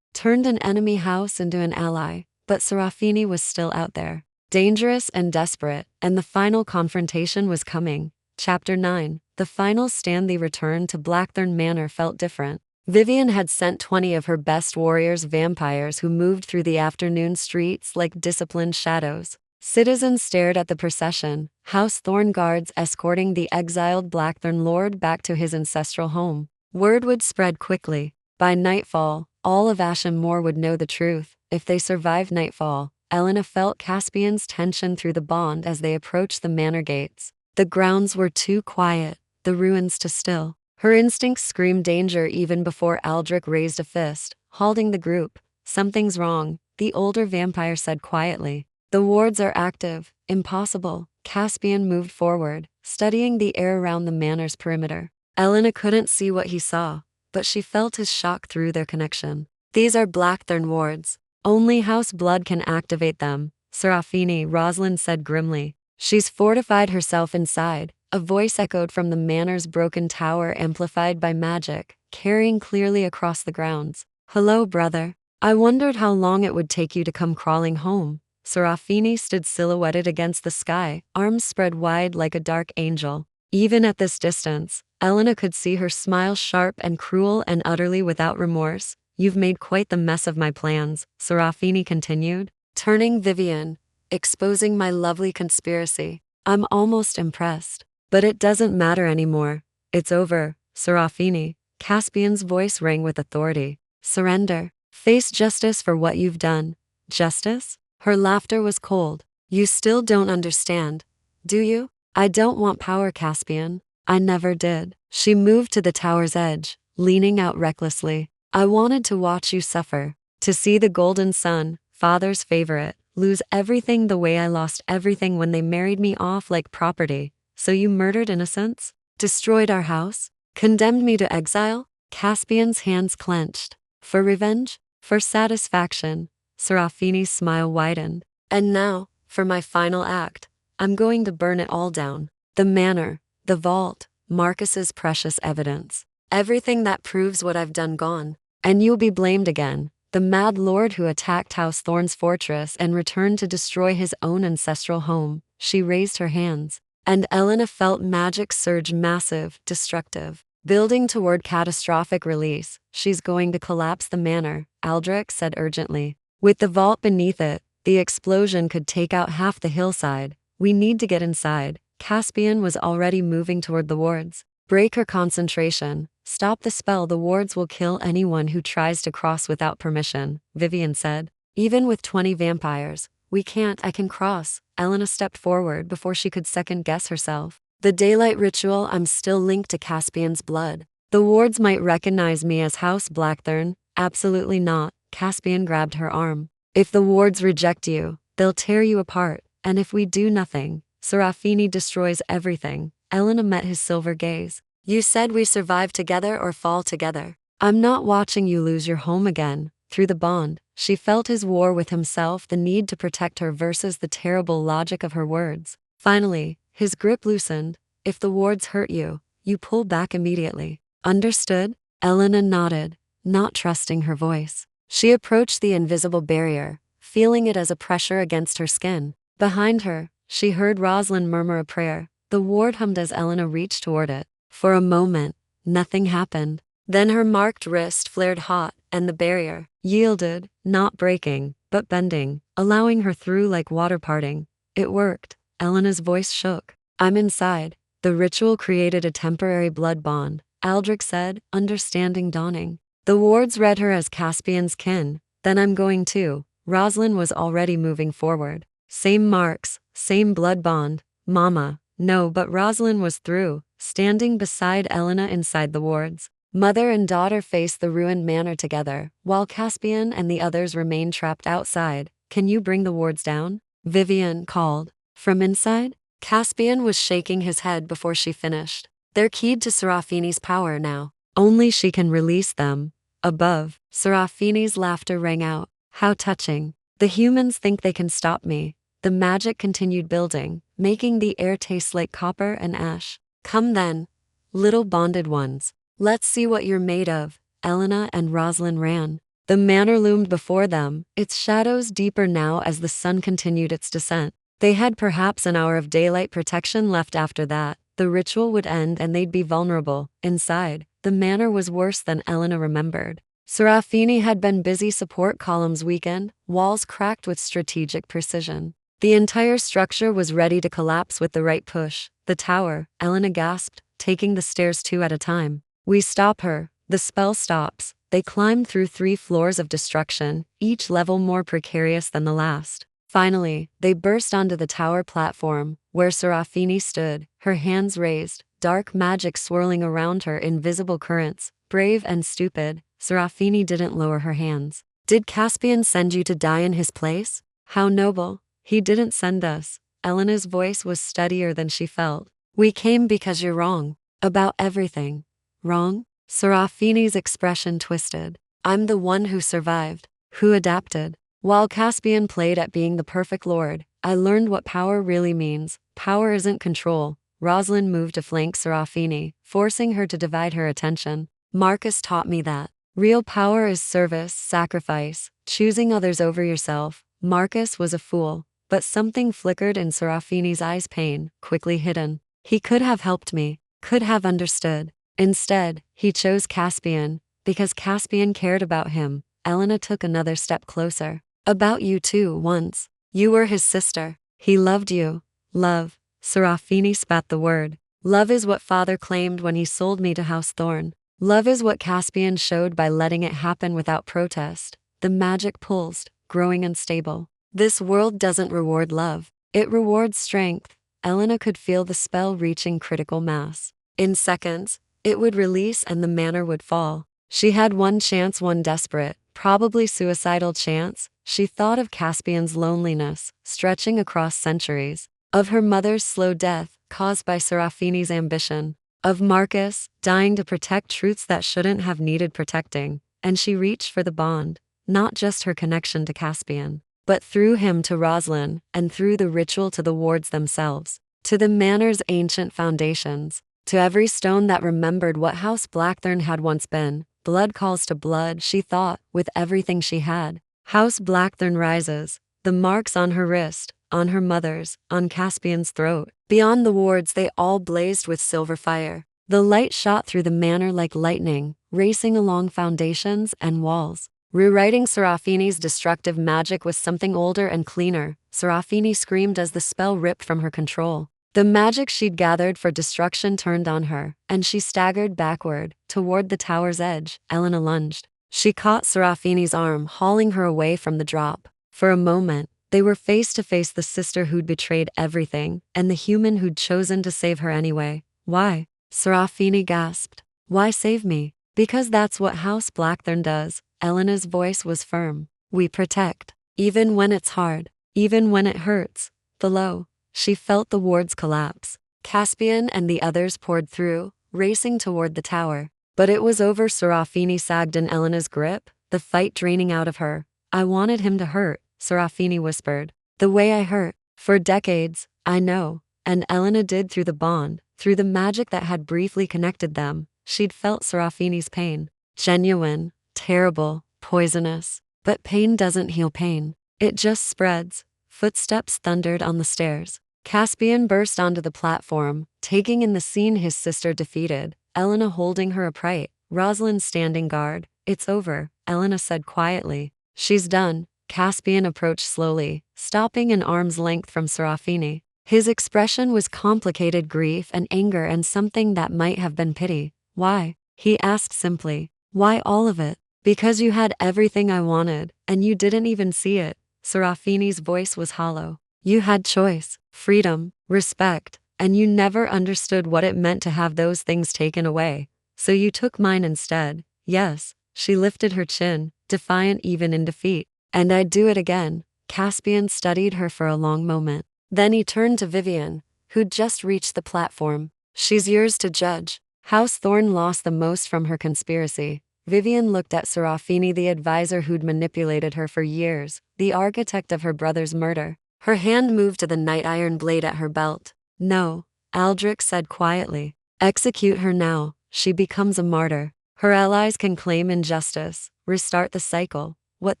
turned an enemy house into an ally, but Serafini was still out there, dangerous and desperate, and the final confrontation was coming. Chapter 9. The final stand. The return to Blackthorn Manor felt different. Vivian had sent 20 of her best warriors, vampires who moved through the afternoon streets like disciplined shadows. Citizens stared at the procession, House Thorn guards escorting the exiled Blackthorn lord back to his ancestral home. Word would spread quickly. By nightfall, all of Asham Moor would know the truth. If they survived nightfall, Elena felt Caspian's tension through the bond as they approached the manor gates. The grounds were too quiet, the ruins too still. Her instincts screamed danger even before Aldrich raised a fist, halting the group. Something's wrong, the older vampire said quietly. The wards are active. Impossible. Caspian moved forward, studying the air around the manor's perimeter. Elena couldn't see what he saw, but she felt his shock through their connection. These are Blackthorn wards. Only House Blood can activate them, Serafini, Rosalind said grimly. She's fortified herself inside. A voice echoed from the manor's broken tower, amplified by magic, carrying clearly across the grounds. Hello, brother. I wondered how long it would take you to come crawling home. Serafini stood silhouetted against the sky, arms spread wide like a dark angel. Even at this distance, Elena could see her smile, sharp and cruel and utterly without remorse. You've made quite the mess of my plans, Serafini continued, turning Vivian, exposing my lovely conspiracy. I'm almost impressed. But it doesn't matter anymore. It's over, Serafini. Caspian's voice rang with authority. Surrender. Face justice for what you've done. Justice? Her laughter was cold. You still don't understand, do you? I don't want power, Caspian. I never did. She moved to the tower's edge, leaning out recklessly. I wanted to watch you suffer, to see the golden sun, father's favorite, lose everything the way I lost everything when they married me off like property. So you murdered innocents? Destroyed our house? Condemned me to exile? Caspian's hands clenched. For revenge? For satisfaction? Serafini's smile widened. And now, for my final act, I'm going to burn it all down. The manor, the vault, Marcus's precious evidence. Everything that proves what I've done gone. And you'll be blamed again. The mad lord who attacked House Thorn's fortress and returned to destroy his own ancestral home. She raised her hands. And Elena felt magic surge, massive, destructive, building toward catastrophic release. She's going to collapse the manor, Aldrich said urgently. With the vault beneath it, the explosion could take out half the hillside. We need to get inside. Caspian was already moving toward the wards. Break her concentration. Stop the spell. The wards will kill anyone who tries to cross without permission, Vivian said. Even with 20 vampires. We can't. I can cross. Elena stepped forward before she could second-guess herself. The daylight ritual. I'm still linked to Caspian's blood. The wards might recognize me as House Blackthorn. Absolutely not. Caspian grabbed her arm. If the wards reject you, they'll tear you apart. And if we do nothing, Serafini destroys everything. Elena met his silver gaze. You said we survive together or fall together. I'm not watching you lose your home again. Through the bond, she felt his war with himself, the need to protect her versus the terrible logic of her words. Finally, his grip loosened. If the wards hurt you, you pull back immediately. Understood? Elena nodded, not trusting her voice. She approached the invisible barrier, feeling it as a pressure against her skin. Behind her, she heard Rosalind murmur a prayer. The ward hummed as Elena reached toward it. For a moment, nothing happened. Then her marked wrist flared hot, and the barrier yielded, not breaking, but bending, allowing her through like water parting. It worked. Elena's voice shook. I'm inside. The ritual created a temporary blood bond, Aldrich said, understanding dawning. The wards read her as Caspian's kin. Then I'm going too. Rosalind was already moving forward. Same marks, same blood bond. Mama. No, but Rosalind was through, standing beside Elena inside the wards. Mother and daughter faced the ruined manor together, while Caspian and the others remained trapped outside. Can you bring the wards down? Vivian called. From inside, Caspian was shaking his head before she finished. They're keyed to Serafini's power now. Only she can release them. Above, Serafini's laughter rang out. How touching. The humans think they can stop me. The magic continued building, making the air taste like copper and ash. Come then, little bonded ones. Let's see what you're made of. Elena and Rosalind ran. The manor loomed before them, its shadows deeper now as the sun continued its descent. They had perhaps an hour of daylight protection left after that. The ritual would end and they'd be vulnerable. Inside, the manor was worse than Elena remembered. Serafini had been busy support columns weakened, walls cracked with strategic precision. The entire structure was ready to collapse with the right push. The tower, Elena gasped, taking the stairs two at a time. We stop her. The spell stops. They climbed through 3 floors of destruction, each level more precarious than the last. Finally, they burst onto the tower platform, where Serafini stood, her hands raised, dark magic swirling around her in visible currents. Brave and stupid, Serafini didn't lower her hands. Did Caspian send you to die in his place? How noble. He didn't send us. Elena's voice was steadier than she felt. We came because you're wrong. About everything. Wrong? Serafini's expression twisted. I'm the one who survived, who adapted. While Caspian played at being the perfect lord, I learned what power really means. Power isn't control. Rosalind moved to flank Serafini, forcing her to divide her attention. Marcus taught me that. Real power is service, sacrifice, choosing others over yourself. Marcus was a fool, but something flickered in Serafini's eyes, pain, quickly hidden. He could have helped me, could have understood. Instead, he chose Caspian, because Caspian cared about him. Elena took another step closer. About you too, once. You were his sister. He loved you. Love. Serafini spat the word. Love is what father claimed when he sold me to House Thorn. Love is what Caspian showed by letting it happen without protest. The magic pulsed, growing unstable. This world doesn't reward love. It rewards strength. Elena could feel the spell reaching critical mass. In seconds, it would release and the manor would fall. She had one chance, one desperate, probably suicidal chance. She thought of Caspian's loneliness, stretching across centuries, of her mother's slow death, caused by Serafini's ambition, of Marcus, dying to protect truths that shouldn't have needed protecting, and she reached for the bond, not just her connection to Caspian, but through him to Rosalind, and through the ritual to the wards themselves, to the manor's ancient foundations, to every stone that remembered what House Blackthorn had once been. Blood calls to blood, she thought, with everything she had. House Blackthorn rises, the marks on her wrist, on her mother's, on Caspian's throat. Beyond the wards they all blazed with silver fire. The light shot through the manor like lightning, racing along foundations and walls. Rewriting Serafini's destructive magic with something older and cleaner, Serafini screamed as the spell ripped from her control. The magic she'd gathered for destruction turned on her, and she staggered backward, toward the tower's edge. Elena lunged. She caught Serafini's arm, hauling her away from the drop. For a moment, they were face to face, the sister who'd betrayed everything, and the human who'd chosen to save her anyway. Why? Serafini gasped. Why save me? Because that's what House Blackthorn does. Elena's voice was firm. We protect. Even when it's hard. Even when it hurts. Below, she felt the wards collapse. Caspian and the others poured through, racing toward the tower. But it was over. Serafini sagged in Elena's grip, the fight draining out of her. I wanted him to hurt, Serafini whispered. The way I hurt. For decades, I know. And Elena did, through the bond, through the magic that had briefly connected them. She'd felt Serafini's pain. Genuine, terrible, poisonous. But pain doesn't heal pain. It just spreads. Footsteps thundered on the stairs. Caspian burst onto the platform, taking in the scene, his sister defeated, Elena holding her upright, Rosalind standing guard. It's over, Elena said quietly. She's done. Caspian approached slowly, stopping an arm's length from Serafini. His expression was complicated, grief and anger and something that might have been pity. Why? He asked simply. Why all of it? Because you had everything I wanted, and you didn't even see it. Serafini's voice was hollow. You had choice, freedom, respect, and you never understood what it meant to have those things taken away. So you took mine instead. Yes, she lifted her chin, defiant even in defeat. And I'd do it again. Caspian studied her for a long moment. Then he turned to Vivian, who'd just reached the platform. She's yours to judge. House Thorne lost the most from her conspiracy. Vivian looked at Serafini, the advisor who'd manipulated her for years, the architect of her brother's murder. Her hand moved to the knight iron blade at her belt. No, Aldrich said quietly. Execute her now. She becomes a martyr. Her allies can claim injustice, restart the cycle. What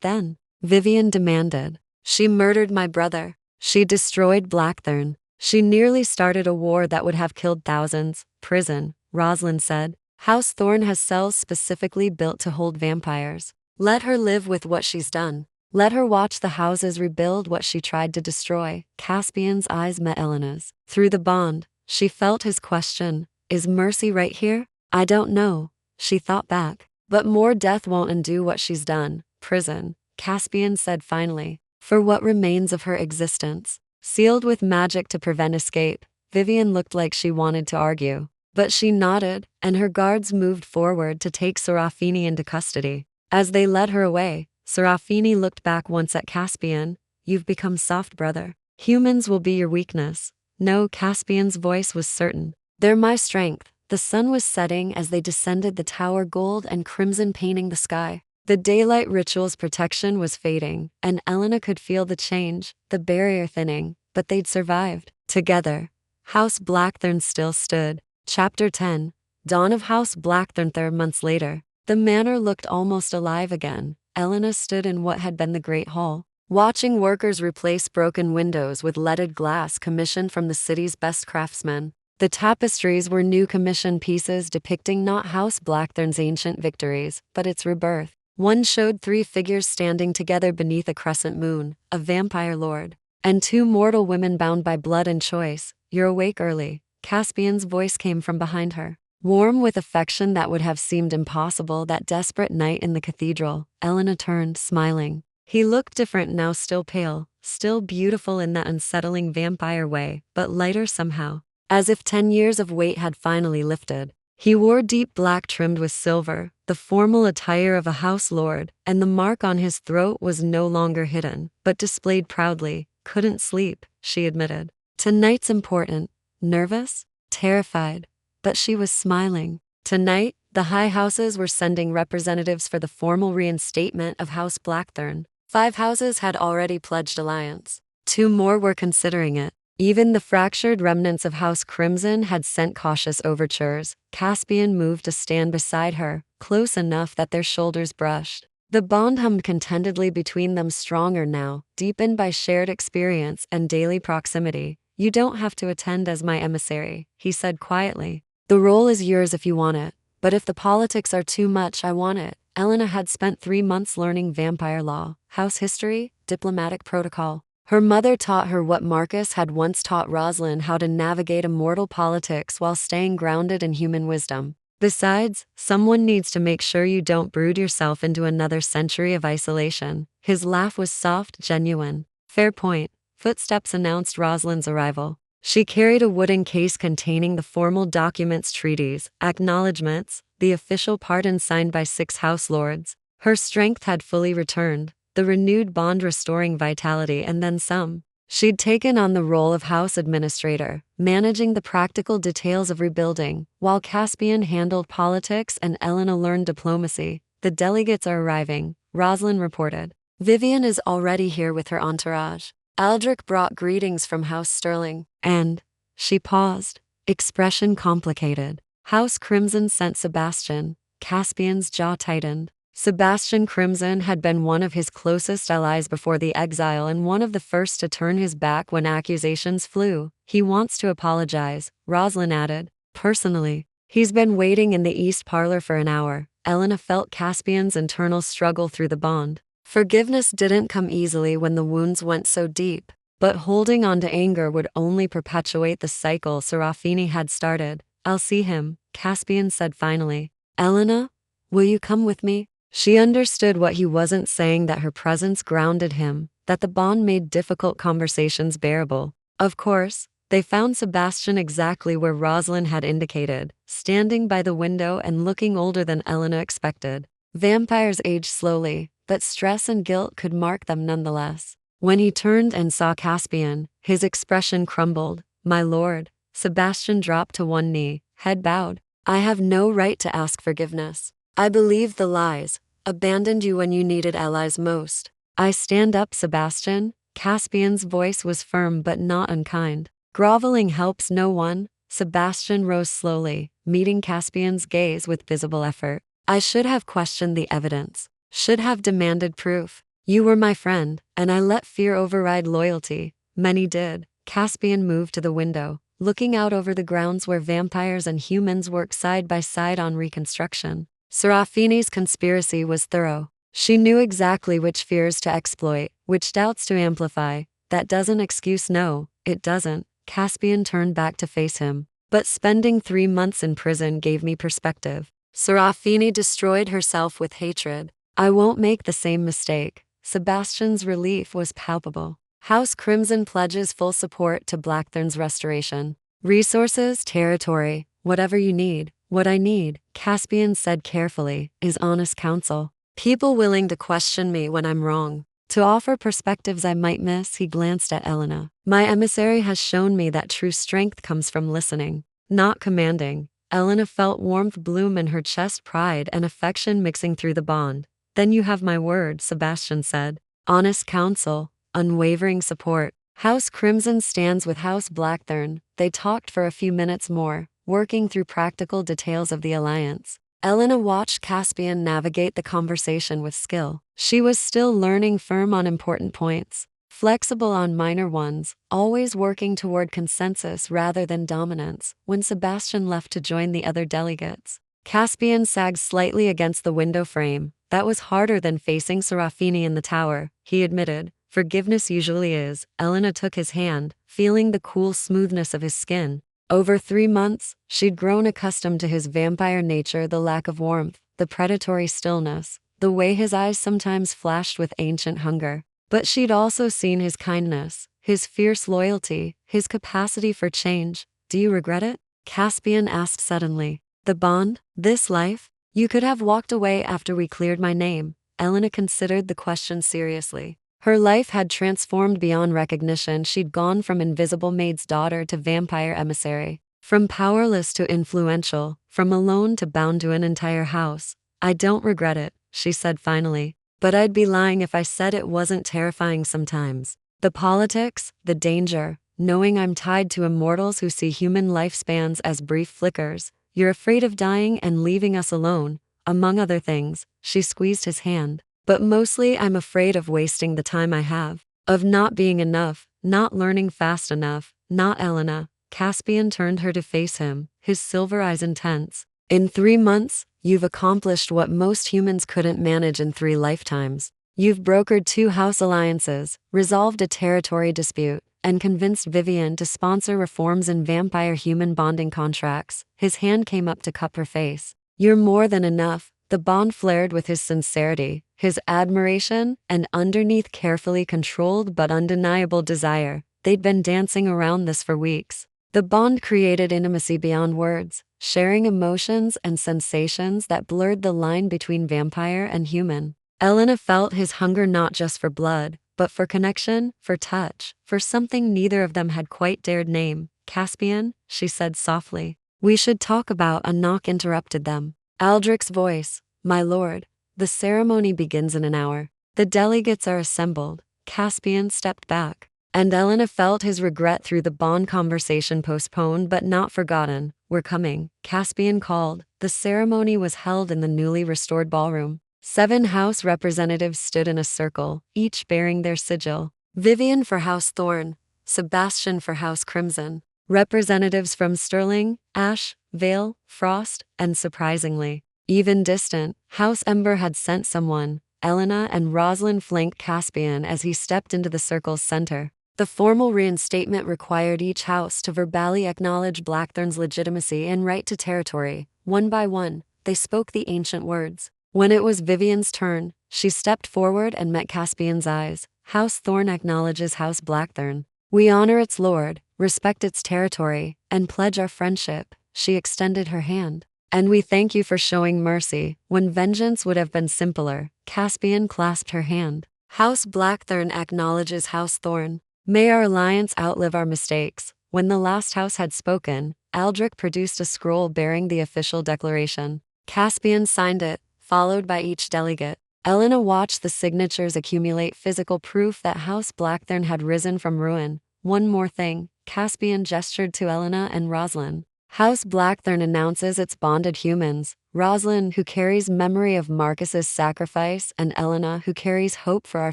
then? Vivian demanded. She murdered my brother. She destroyed Blackthorn. She nearly started a war that would have killed thousands. Prison, Rosalind said. House Thorne has cells specifically built to hold vampires. Let her live with what she's done. Let her watch the houses rebuild what she tried to destroy. Caspian's eyes met Elena's. Through the bond, she felt his question. Is mercy right here? I don't know, she thought back. But more death won't undo what she's done. Prison, Caspian said finally. For what remains of her existence. Sealed with magic to prevent escape. Vivian looked like she wanted to argue. But she nodded, and her guards moved forward to take Serafini into custody. As they led her away, Serafini looked back once at Caspian. You've become soft, brother. Humans will be your weakness. No, Caspian's voice was certain. They're my strength. The sun was setting as they descended the tower, gold and crimson painting the sky. The daylight ritual's protection was fading, and Elena could feel the change, the barrier thinning, but they'd survived. Together, House Blackthorn still stood. Chapter 10. Dawn of House Blackthorn. 3 months later, the manor looked almost alive again. Elena stood in what had been the Great Hall, watching workers replace broken windows with leaded glass commissioned from the city's best craftsmen. The tapestries were new commission pieces depicting not House Blackthorn's ancient victories, but its rebirth. One showed 3 figures standing together beneath a crescent moon, a vampire lord, and 2 mortal women bound by blood and choice. You're awake early. Caspian's voice came from behind her. Warm with affection that would have seemed impossible that desperate night in the cathedral, Elena turned, smiling. He looked different now, still pale, still beautiful in that unsettling vampire way, but lighter somehow. As if 10 years of weight had finally lifted. He wore deep black trimmed with silver, the formal attire of a house lord, and the mark on his throat was no longer hidden, but displayed proudly. Couldn't sleep, she admitted. Tonight's important. Nervous? Terrified. But she was smiling. Tonight, the high houses were sending representatives for the formal reinstatement of House Blackthorn. 5 houses had already pledged alliance. 2 more were considering it. Even the fractured remnants of House Crimson had sent cautious overtures. Caspian moved to stand beside her, close enough that their shoulders brushed. The bond hummed contentedly between them, stronger now, deepened by shared experience and daily proximity. You don't have to attend as my emissary, he said quietly. The role is yours if you want it, but if the politics are too much, I want it. Elena had spent 3 months learning vampire law, house history, diplomatic protocol. Her mother taught her what Marcus had once taught Rosalind, how to navigate immortal politics while staying grounded in human wisdom. Besides, someone needs to make sure you don't brood yourself into another century of isolation. His laugh was soft, genuine. Fair point. Footsteps announced Rosalind's arrival. She carried a wooden case containing the formal documents, treaties, acknowledgements, the official pardon signed by 6 house lords. Her strength had fully returned, the renewed bond restoring vitality and then some. She'd taken on the role of house administrator, managing the practical details of rebuilding, while Caspian handled politics and Elena learned diplomacy. The delegates are arriving, Rosalind reported. Vivian is already here with her entourage. Aldrich brought greetings from House Sterling, and she paused, expression complicated. House Crimson sent Sebastian. Caspian's jaw tightened. Sebastian Crimson had been one of his closest allies before the exile and one of the first to turn his back when accusations flew. He wants to apologize, Rosalind added. Personally. He's been waiting in the East Parlor for an hour. Elena felt Caspian's internal struggle through the bond. Forgiveness didn't come easily when the wounds went so deep, but holding on to anger would only perpetuate the cycle Serafini had started. I'll see him, Caspian said finally. Elena, will you come with me? She understood what he wasn't saying, that her presence grounded him, that the bond made difficult conversations bearable. Of course, they found Sebastian exactly where Rosalind had indicated, standing by the window and looking older than Elena expected. Vampires age slowly, but stress and guilt could mark them nonetheless. When he turned and saw Caspian, his expression crumbled. "My lord." Sebastian dropped to one knee, head bowed. "I have no right to ask forgiveness. I believed the lies, abandoned you when you needed allies most." "I stand up, Sebastian." Caspian's voice was firm but not unkind. "Groveling helps no one." Sebastian rose slowly, meeting Caspian's gaze with visible effort. "I should have questioned the evidence, should have demanded proof. You were my friend, and I let fear override loyalty. Many did." Caspian moved to the window, looking out over the grounds where vampires and humans work side by side on reconstruction. Serafini's conspiracy was thorough. She knew exactly which fears to exploit, which doubts to amplify. "That doesn't excuse no, it doesn't." Caspian turned back to face him. "But spending 3 months in prison gave me perspective." Serafini destroyed herself with hatred. "I won't make the same mistake." Sebastian's relief was palpable. House Crimson pledges full support to Blackthorn's restoration. "Resources, territory, whatever you need." "What I need," Caspian said carefully, "is honest counsel. People willing to question me when I'm wrong. To offer perspectives I might miss." He glanced at Elena. "My emissary has shown me that true strength comes from listening, not commanding." Elena felt warmth bloom in her chest, pride and affection mixing through the bond. "Then you have my word," Sebastian said. "Honest counsel, unwavering support." House Crimson stands with House Blackthorn. They talked for a few minutes more, working through practical details of the alliance. Elena watched Caspian navigate the conversation with skill. She was still learning, firm on important points, flexible on minor ones, always working toward consensus rather than dominance. When Sebastian left to join the other delegates, Caspian sagged slightly against the window frame. "That was harder than facing Serafini in the tower," he admitted. "Forgiveness usually is." Elena took his hand, feeling the cool smoothness of his skin. Over 3 months, she'd grown accustomed to his vampire nature, the lack of warmth, the predatory stillness, the way his eyes sometimes flashed with ancient hunger. But she'd also seen his kindness, his fierce loyalty, his capacity for change. "Do you regret it?" Caspian asked suddenly. "The bond? This life? You could have walked away after we cleared my name." Elena considered the question seriously. Her life had transformed beyond recognition. She'd gone from invisible maid's daughter to vampire emissary, from powerless to influential, from alone to bound to an entire house. "I don't regret it," she said finally. "But I'd be lying if I said it wasn't terrifying sometimes. The politics, the danger, knowing I'm tied to immortals who see human lifespans as brief flickers. You're afraid of dying and leaving us alone, among other things." She squeezed his hand. "But mostly I'm afraid of wasting the time I have, of not being enough, not learning fast enough." "Not Elena." Caspian turned her to face him, his silver eyes intense. "In 3 months, you've accomplished what most humans couldn't manage in 3 lifetimes. You've brokered 2 house alliances, resolved a territory dispute, and convinced Vivian to sponsor reforms in vampire-human bonding contracts." His hand came up to cup her face. "You're more than enough." The bond flared with his sincerity, his admiration, and underneath carefully controlled but undeniable desire. They'd been dancing around this for weeks. The bond created intimacy beyond words, sharing emotions and sensations that blurred the line between vampire and human. Elena felt his hunger, not just for blood, but for connection, for touch, for something neither of them had quite dared name. "Caspian," she said softly, "we should talk about." A knock interrupted them. Aldrich's voice. "My lord, the ceremony begins in an hour." The delegates are assembled. Caspian stepped back, and Elena felt his regret through the bond conversation, postponed but not forgotten. "We're coming," Caspian called. The ceremony was held in the newly restored ballroom. 7 house representatives stood in a circle, each bearing their sigil. Vivian for House Thorn, Sebastian for House Crimson. Representatives from Sterling, Ash, Vale, Frost, and surprisingly, even distant, House Ember had sent someone. Elena and Rosalind flanked Caspian as he stepped into the circle's center. The formal reinstatement required each house to verbally acknowledge Blackthorn's legitimacy and right to territory. One by one, they spoke the ancient words. When it was Vivian's turn, she stepped forward and met Caspian's eyes. "House Thorn acknowledges House Blackthorn. We honor its lord, respect its territory, and pledge our friendship." She extended her hand. "And we thank you for showing mercy when vengeance would have been simpler." Caspian clasped her hand. House Blackthorn acknowledges House Thorn. May our alliance outlive our mistakes. When the last house had spoken, Aldrich produced a scroll bearing the official declaration. Caspian signed it, followed by each delegate. Elena watched the signatures accumulate, physical proof that House Blackthorn had risen from ruin. One more thing, Caspian gestured to Elena and Rosalind. House Blackthorn announces its bonded humans, Rosalind, who carries memory of Marcus's sacrifice, and Elena, who carries hope for our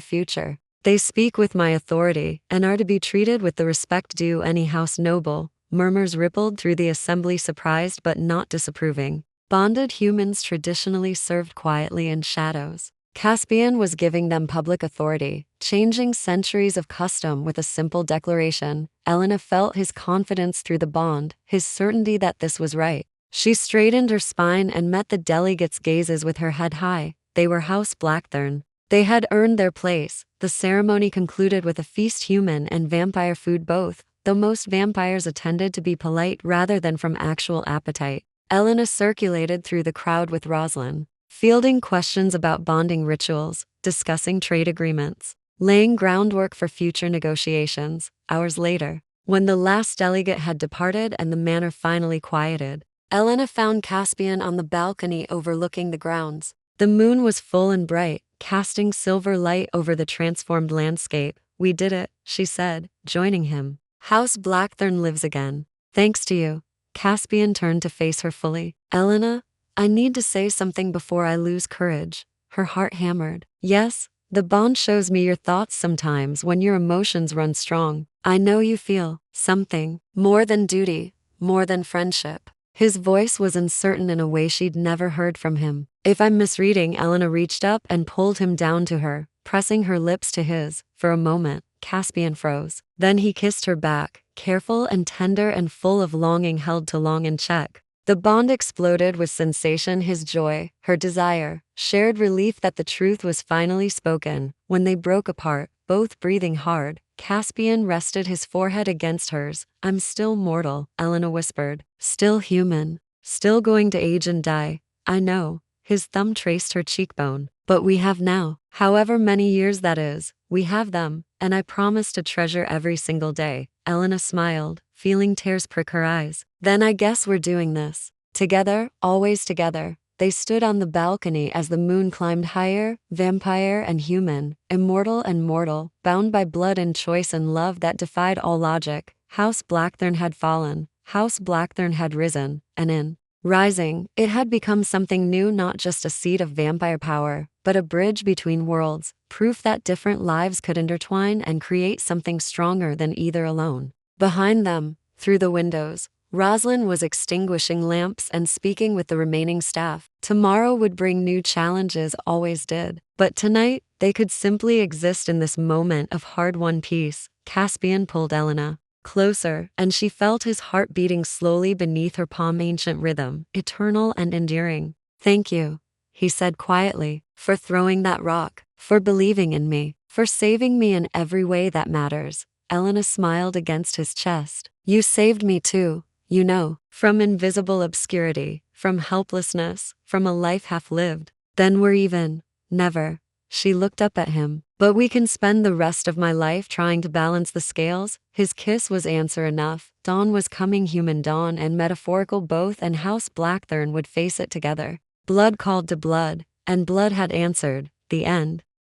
future. They speak with my authority, and are to be treated with the respect due any house noble. Murmurs rippled through the assembly, surprised but not disapproving. Bonded humans traditionally served quietly in shadows. Caspian was giving them public authority, changing centuries of custom with a simple declaration. Elena felt his confidence through the bond, his certainty that this was right. She straightened her spine and met the delegates' gazes with her head high. They were House Blackthorn. They had earned their place. The ceremony concluded with a feast, human and vampire food both, though most vampires attended to be polite rather than from actual appetite. Elena circulated through the crowd with Rosalind, fielding questions about bonding rituals, discussing trade agreements, laying groundwork for future negotiations. Hours later, when the last delegate had departed and the manor finally quieted, Elena found Caspian on the balcony overlooking the grounds. The moon was full and bright, casting silver light over the transformed landscape. "We did it," she said, joining him. "House Blackthorn lives again. Thanks to you." Caspian turned to face her fully. "Elena, I need to say something before I lose courage." Her heart hammered. "Yes, the bond shows me your thoughts sometimes when your emotions run strong. I know you feel something, more than duty, more than friendship." His voice was uncertain in a way she'd never heard from him. "If I'm misreading," Elena reached up and pulled him down to her, pressing her lips to his. For a moment, Caspian froze. Then he kissed her back, careful and tender and full of longing held too long in check. The bond exploded with sensation, his joy, her desire, shared relief that the truth was finally spoken. When they broke apart, both breathing hard, Caspian rested his forehead against hers. "I'm still mortal," Elena whispered. "Still human. Still going to age and die. I know." His thumb traced her cheekbone. "But we have now. However many years that is, we have them, and I promise to treasure every single day." Elena smiled, feeling tears prick her eyes. "Then I guess we're doing this. Together, always together." They stood on the balcony as the moon climbed higher, vampire and human, immortal and mortal, bound by blood and choice and love that defied all logic. House Blackthorn had fallen, House Blackthorn had risen, and in rising, it had become something new, not just a seat of vampire power, but a bridge between worlds, proof that different lives could intertwine and create something stronger than either alone. Behind them, through the windows, Rosalind was extinguishing lamps and speaking with the remaining staff. Tomorrow would bring new challenges, always did. But tonight, they could simply exist in this moment of hard-won peace. Caspian pulled Elena closer, and she felt his heart beating slowly beneath her palm, ancient rhythm, eternal and enduring. "Thank you," he said quietly, "for throwing that rock, for believing in me, for saving me in every way that matters." Elena smiled against his chest. "You saved me too. You know, from invisible obscurity, from helplessness, from a life half lived. Then we're even." "Never." She looked up at him. "But we can spend the rest of my life trying to balance the scales." His kiss was answer enough. Dawn was coming, human dawn and metaphorical both, and House Blackthorn would face it together. Blood called to blood, and blood had answered. The end.